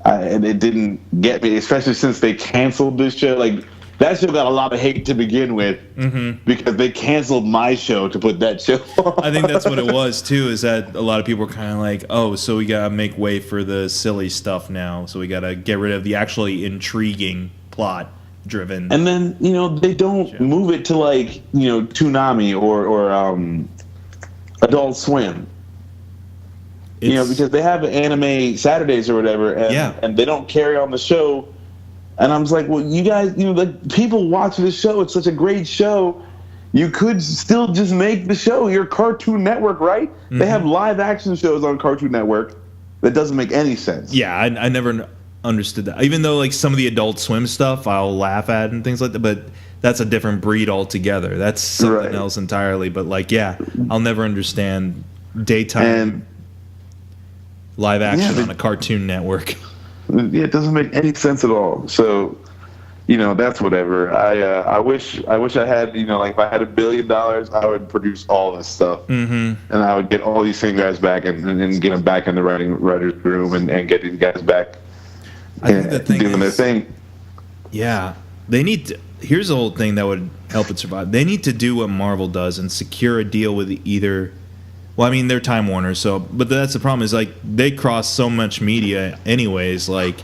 It didn't get me, especially since they canceled this show. Like, that show got a lot of hate to begin with because they canceled my show to put that show on. I think that's what it was too. Is that a lot of people were kind of like, oh, so we gotta make way for the silly stuff now. So we gotta get rid of the actually intriguing plot driven. And then they don't move it to like Toonami or Adult Swim. Because they have anime Saturdays or whatever, and they don't carry on the show. And I'm just like, well, you guys, people watch this show. It's such a great show. You could still just make the show. You're Cartoon Network, right? They have live action shows on Cartoon Network that doesn't make any sense. Yeah, I never understood that. Even though like some of the Adult Swim stuff I'll laugh at and things like that, but that's a different breed altogether. That's something else entirely. But like, I'll never understand daytime live action on a Cartoon Network. Yeah, it doesn't make any sense at all. So, that's whatever. I wish I had, like if I had $1 billion, I would produce all this stuff, and I would get all these same guys back and get them back in the writer's room and get these guys back. I think the thing doing their thing. Yeah, they need to. Here's the whole thing that would help it survive. They need to do what Marvel does and secure a deal with either. Well, I mean, they're Time Warner, but that's the problem is like they cross so much media anyways, like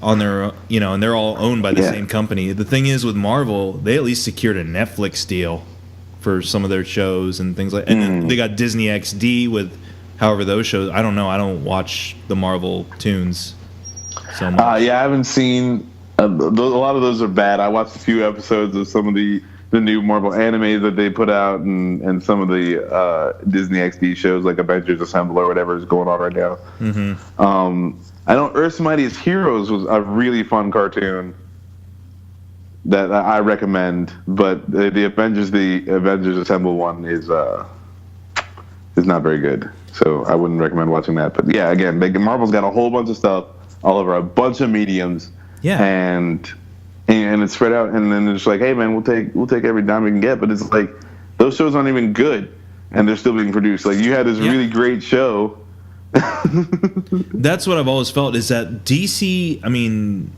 on their, and they're all owned by the same company. The thing is with Marvel, they at least secured a Netflix deal for some of thetheir shows and things like, and then they got Disney XD with however those shows. I don't know. I don't watch the Marvel tunes so much. I haven't seen a lot of those are bad. I watched a few episodes of some of the new Marvel anime that they put out and some of the Disney XD shows like Avengers Assemble or whatever is going on right now. I know Earth's Mightiest Heroes was a really fun cartoon that I recommend, but the Avengers Assemble one is not very good. So I wouldn't recommend watching that. But yeah, again, Marvel's got a whole bunch of stuff all over a bunch of mediums. Yeah. And it's spread out, and then it's like, hey man, we'll take every dime we can get, but it's like those shows aren't even good, and they're still being produced. Like you had this really great show. That's what I've always felt is that DC. I mean,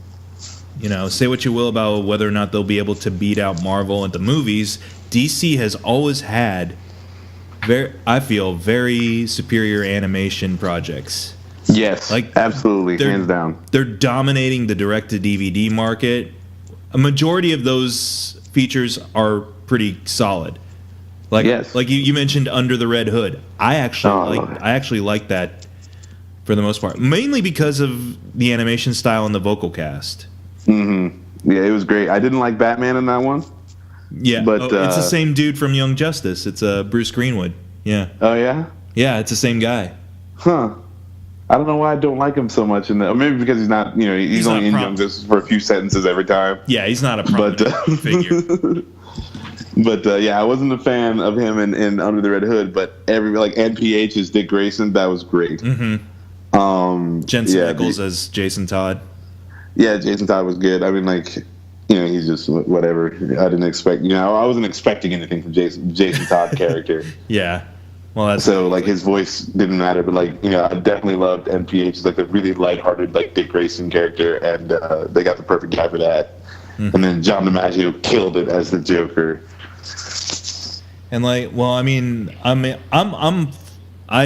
say what you will about whether or not they'll be able to beat out Marvel at the movies. DC has always had, I feel, very superior animation projects. Yes, absolutely, hands down. They're dominating the direct-to-DVD market. A majority of those features are pretty solid. Like you mentioned Under the Red Hood. I actually like that for the most part, mainly because of the animation style and the vocal cast. Mm-hmm. Yeah, it was great. I didn't like Batman in that one. Yeah, but it's the same dude from Young Justice. It's Bruce Greenwood. Yeah. Oh yeah. Yeah, it's the same guy. Huh. I don't know why I don't like him so much in that. Or maybe because he's not. He's only in Young Justice for a few sentences every time. Yeah, he's not a prominent figure. But yeah, I wasn't a fan of him in Under the Red Hood. But NPH as Dick Grayson, that was great. Mm-hmm. Jensen Ackles as Jason Todd. Yeah, Jason Todd was good. I mean, he's just whatever. I didn't expect. I wasn't expecting anything from Jason Todd character. Yeah. Well, that's so his voice didn't matter, but I definitely loved NPH, a really lighthearted Dick Grayson character, and they got the perfect guy for that. Mm-hmm. And then John DiMaggio killed it as the Joker. And I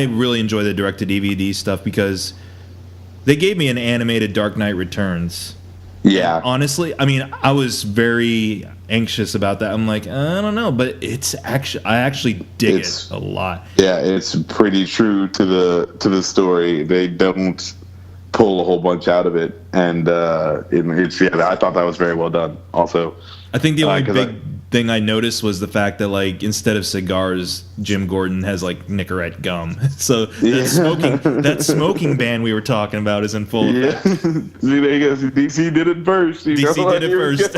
really enjoy the direct-to-DVD stuff because they gave me an animated Dark Knight Returns. Yeah. And honestly, I was very anxious about that. I'm like, I don't know, but I actually dig it a lot. Yeah, it's pretty true to the story. They don't pull a whole bunch out of it, and I thought that was very well done. Also, I think the only big thing I noticed was the fact that instead of cigars, Jim Gordon has Nicorette gum. So that smoking ban we were talking about is in full effect. See, there you go. DC did it first. DC did it first.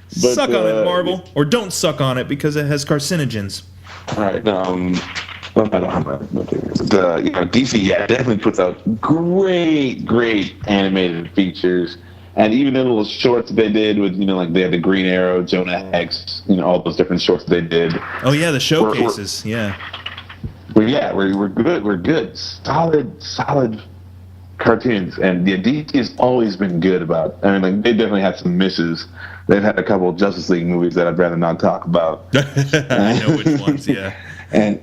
Suck on it, Marvel, or don't suck on it because it has carcinogens. All right. DC, definitely puts out great animated features. And even the little shorts they did with, they had the Green Arrow, Jonah Hex, all those different shorts they did. Oh, yeah, the showcases, We're good. We're good. Solid cartoons. And DC has always been good about, they definitely had some misses. They've had a couple of Justice League movies that I'd rather not talk about. I know which ones, yeah. They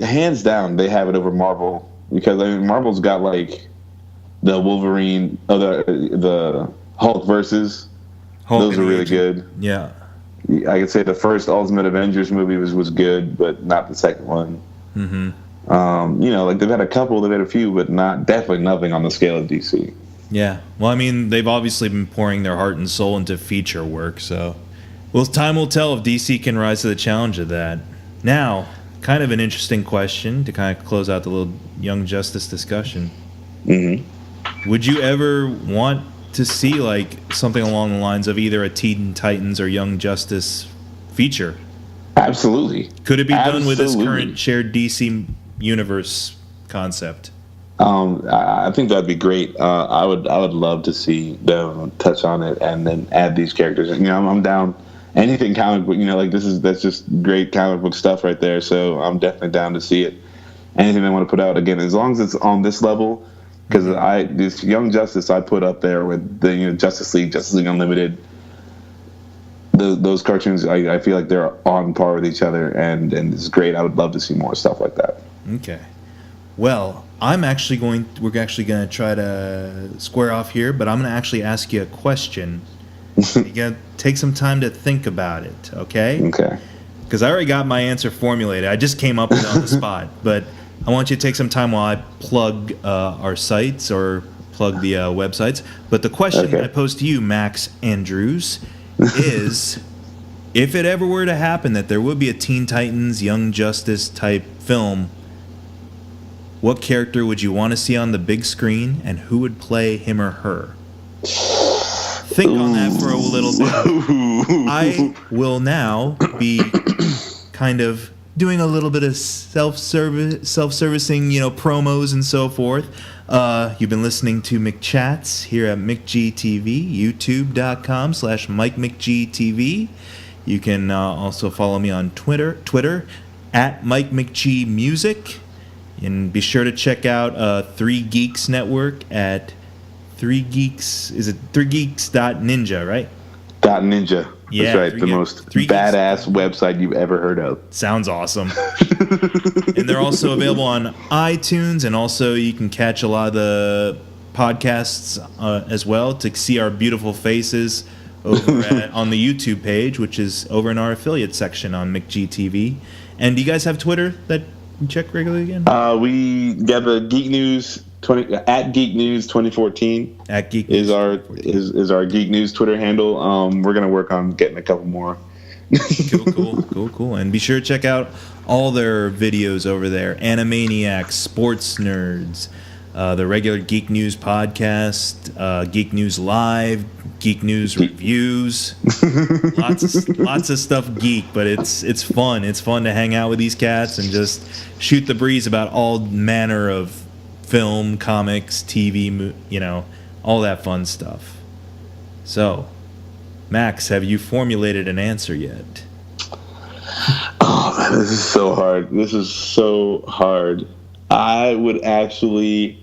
hands down, they have it over Marvel. Because, Marvel's got, the Wolverine, the Hulk versus. Those are really good. Yeah. I could say the first Ultimate Avengers movie was good, but not the second one. Mm-hmm. They've had a couple, they've had a few, but definitely nothing on the scale of DC. Yeah. Well, they've obviously been pouring their heart and soul into feature work, so time will tell if DC can rise to the challenge of that. Now, kind of an interesting question to kind of close out the little Young Justice discussion. Mm-hmm. Would you ever want to see something along the lines of either a Teen Titans or Young Justice feature? Absolutely. Could it be done with this current shared DC universe concept? I think that'd be great. I would love to see them touch on it and then add these characters. I'm down anything comic book. That's just great comic book stuff right there. So I'm definitely down to see it. Anything they want to put out, again, as long as it's on this level. Because this Young Justice I put up there with the Justice League Unlimited, those cartoons, I feel like they're on par with each other, and it's great. I would love to see more stuff like that. Okay. Well, we're actually going to try to square off here, but I'm going to actually ask you a question. You got to take some time to think about it, okay? Okay. Because I already got my answer formulated. I just came up with it on the spot, but I want you to take some time while I plug our sites or plug the websites. But the question I pose to you, Max Andrews, is if it ever were to happen that there would be a Teen Titans, Young Justice type film, what character would you want to see on the big screen and who would play him or her? Think on that for a little bit. I will now be kind of doing a little bit of self-servicing, promos and so forth. You've been listening to McChats here at McGTV, youtube.com/MikeMcGTV. You can also follow me on Twitter at Mike McG Music. And be sure to check out 3 Geeks Network at 3geeks.ninja, right? .ninja. Yeah, that's right. The most badass website you've ever heard of. Sounds awesome. And they're also available on iTunes, and also you can catch a lot of the podcasts as well to see our beautiful faces over on the YouTube page, which is over in our affiliate section on McGTV. And do you guys have Twitter that you check regularly again? We got the Geek News at Geek News 2014. At Geek is News our is our Geek News Twitter handle. We're gonna work on getting a couple more. Cool. And be sure to check out all their videos over there. Animaniacs, Sports Nerds, the regular Geek News podcast, Geek News Live, Geek News Reviews. lots of stuff geek, but it's fun. It's fun to hang out with these cats and just shoot the breeze about all manner of film, comics, TV, all that fun stuff. So, Max, have you formulated an answer yet? Oh man, this is so hard. I would actually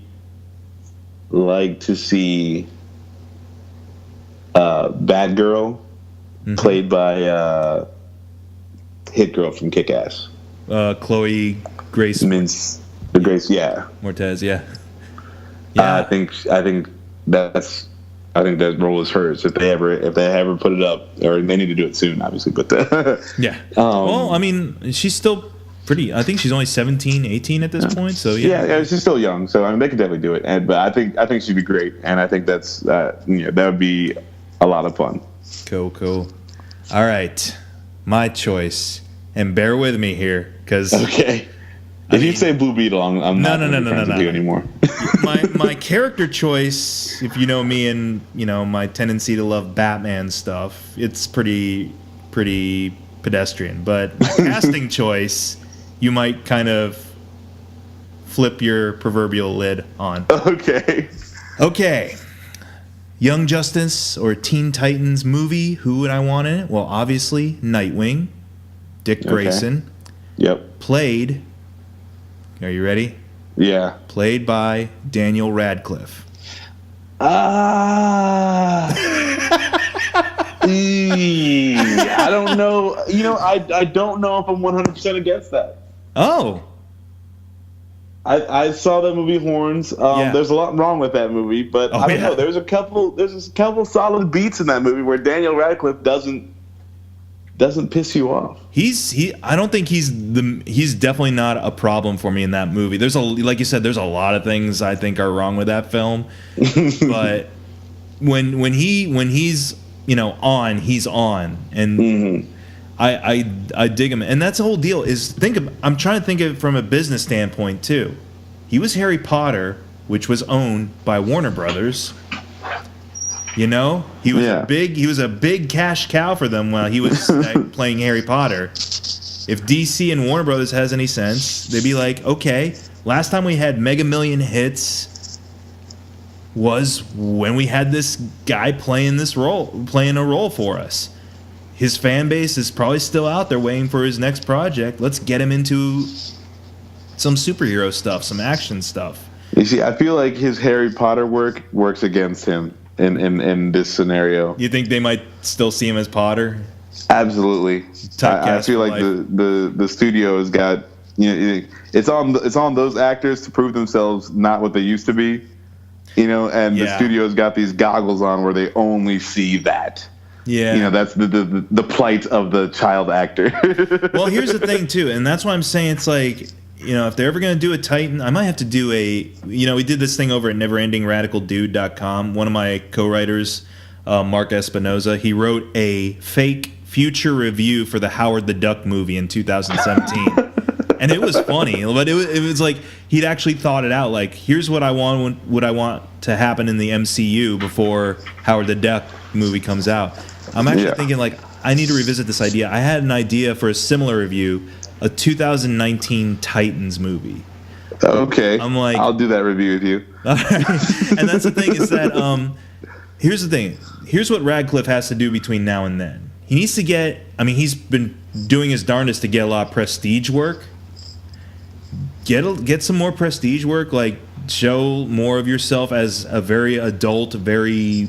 like to see Batgirl played by Hit Girl from Kick-Ass. Chloe Grace Grace, yeah. Mortez, yeah. I think that role is hers if they ever put it up, or they need to do it soon, obviously. But yeah. Well, I mean, she's still pretty. I think she's only 17, 18 at this point. So yeah, she's still young. So I mean, they could definitely do it. But I think she'd be great, and I think that would be a lot of fun. Cool. All right, my choice, and bear with me here, because okay. If you say Blue Beetle, I'm not friends with you anymore. my character choice, if you know me and my tendency to love Batman stuff, it's pretty pedestrian. But my casting choice, you might kind of flip your proverbial lid on. Okay. Young Justice or Teen Titans movie, who would I want in it? Well, obviously Nightwing, Dick Grayson. Yep. Played. Are you ready? Yeah. Played by Daniel Radcliffe. I don't know. I don't know if I'm 100% against that. Oh. I saw that movie Horns. There's a lot wrong with that movie, but I don't know. There's a couple solid beats in that movie where Daniel Radcliffe doesn't piss you off. I don't think he's definitely not a problem for me in that movie. Like you said, there's a lot of things I think are wrong with that film. But when he's on, he's on. And I dig him. And that's the whole deal I'm trying to think of it from a business standpoint too. He was Harry Potter, which was owned by Warner Brothers. He was a big cash cow for them while he was playing Harry Potter. If DC and Warner Brothers has any sense, they'd be like, okay, last time we had Mega Million hits was when we had this guy playing a role for us. His fan base is probably still out there waiting for his next project. Let's get him into some superhero stuff, some action stuff. You see, I feel like his Harry Potter work works against him. In this scenario, you think they might still see him as Potter? Absolutely. I feel like the studio has got it's on those actors to prove themselves not what they used to be, and the studio's got these goggles on where they only see that. Yeah, that's the plight of the child actor. Well, here's the thing too, and that's why I'm saying it's like. If they're ever going to do a Titan, I might have to do we did this thing over at neverendingradicaldude.com. One of my co-writers, Mark Espinoza, he wrote a fake future review for the Howard the Duck movie in 2017. And it was funny, but it was like he'd actually thought it out. Like, here's what I want to happen in the MCU before Howard the Duck movie comes out. I'm actually thinking, like, I need to revisit this idea. I had an idea for a similar review, a 2019 Titans movie. Okay. I'm like, I'll do that review with you. All right. And that's the thing is that here's the thing. Here's what Radcliffe has to do between now and then. He needs to he's been doing his darndest to get a lot of prestige work. Get some more prestige work, like show more of yourself as a very adult, very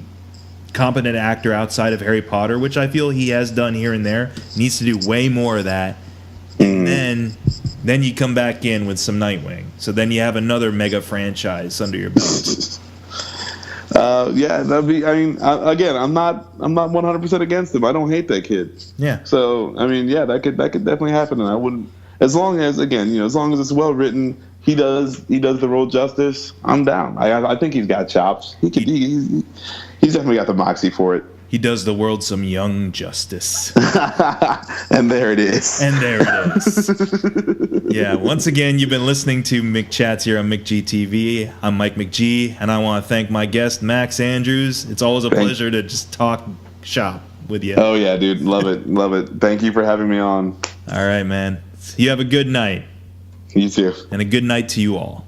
competent actor outside of Harry Potter, which I feel he has done here and there. He needs to do way more of that. And then you come back in with some Nightwing. So then you have another mega franchise under your belt. Yeah, that'd be. I mean, again, I'm not 100% against him. I don't hate that kid. Yeah. So I mean, yeah, that could definitely happen, and I wouldn't. As long as, again, as long as it's well written, he does the role justice. I'm down. I think he's got chops. He's definitely got the moxie for it. He does the world some young justice. And there it is. Yeah, once again, you've been listening to McChats here on McGTV. I'm Mike McG, and I want to thank my guest, Max Andrews. It's always a pleasure to just talk shop with you. Oh, yeah, dude. Love it. Love it. Thank you for having me on. All right, man. You have a good night. You too. And a good night to you all.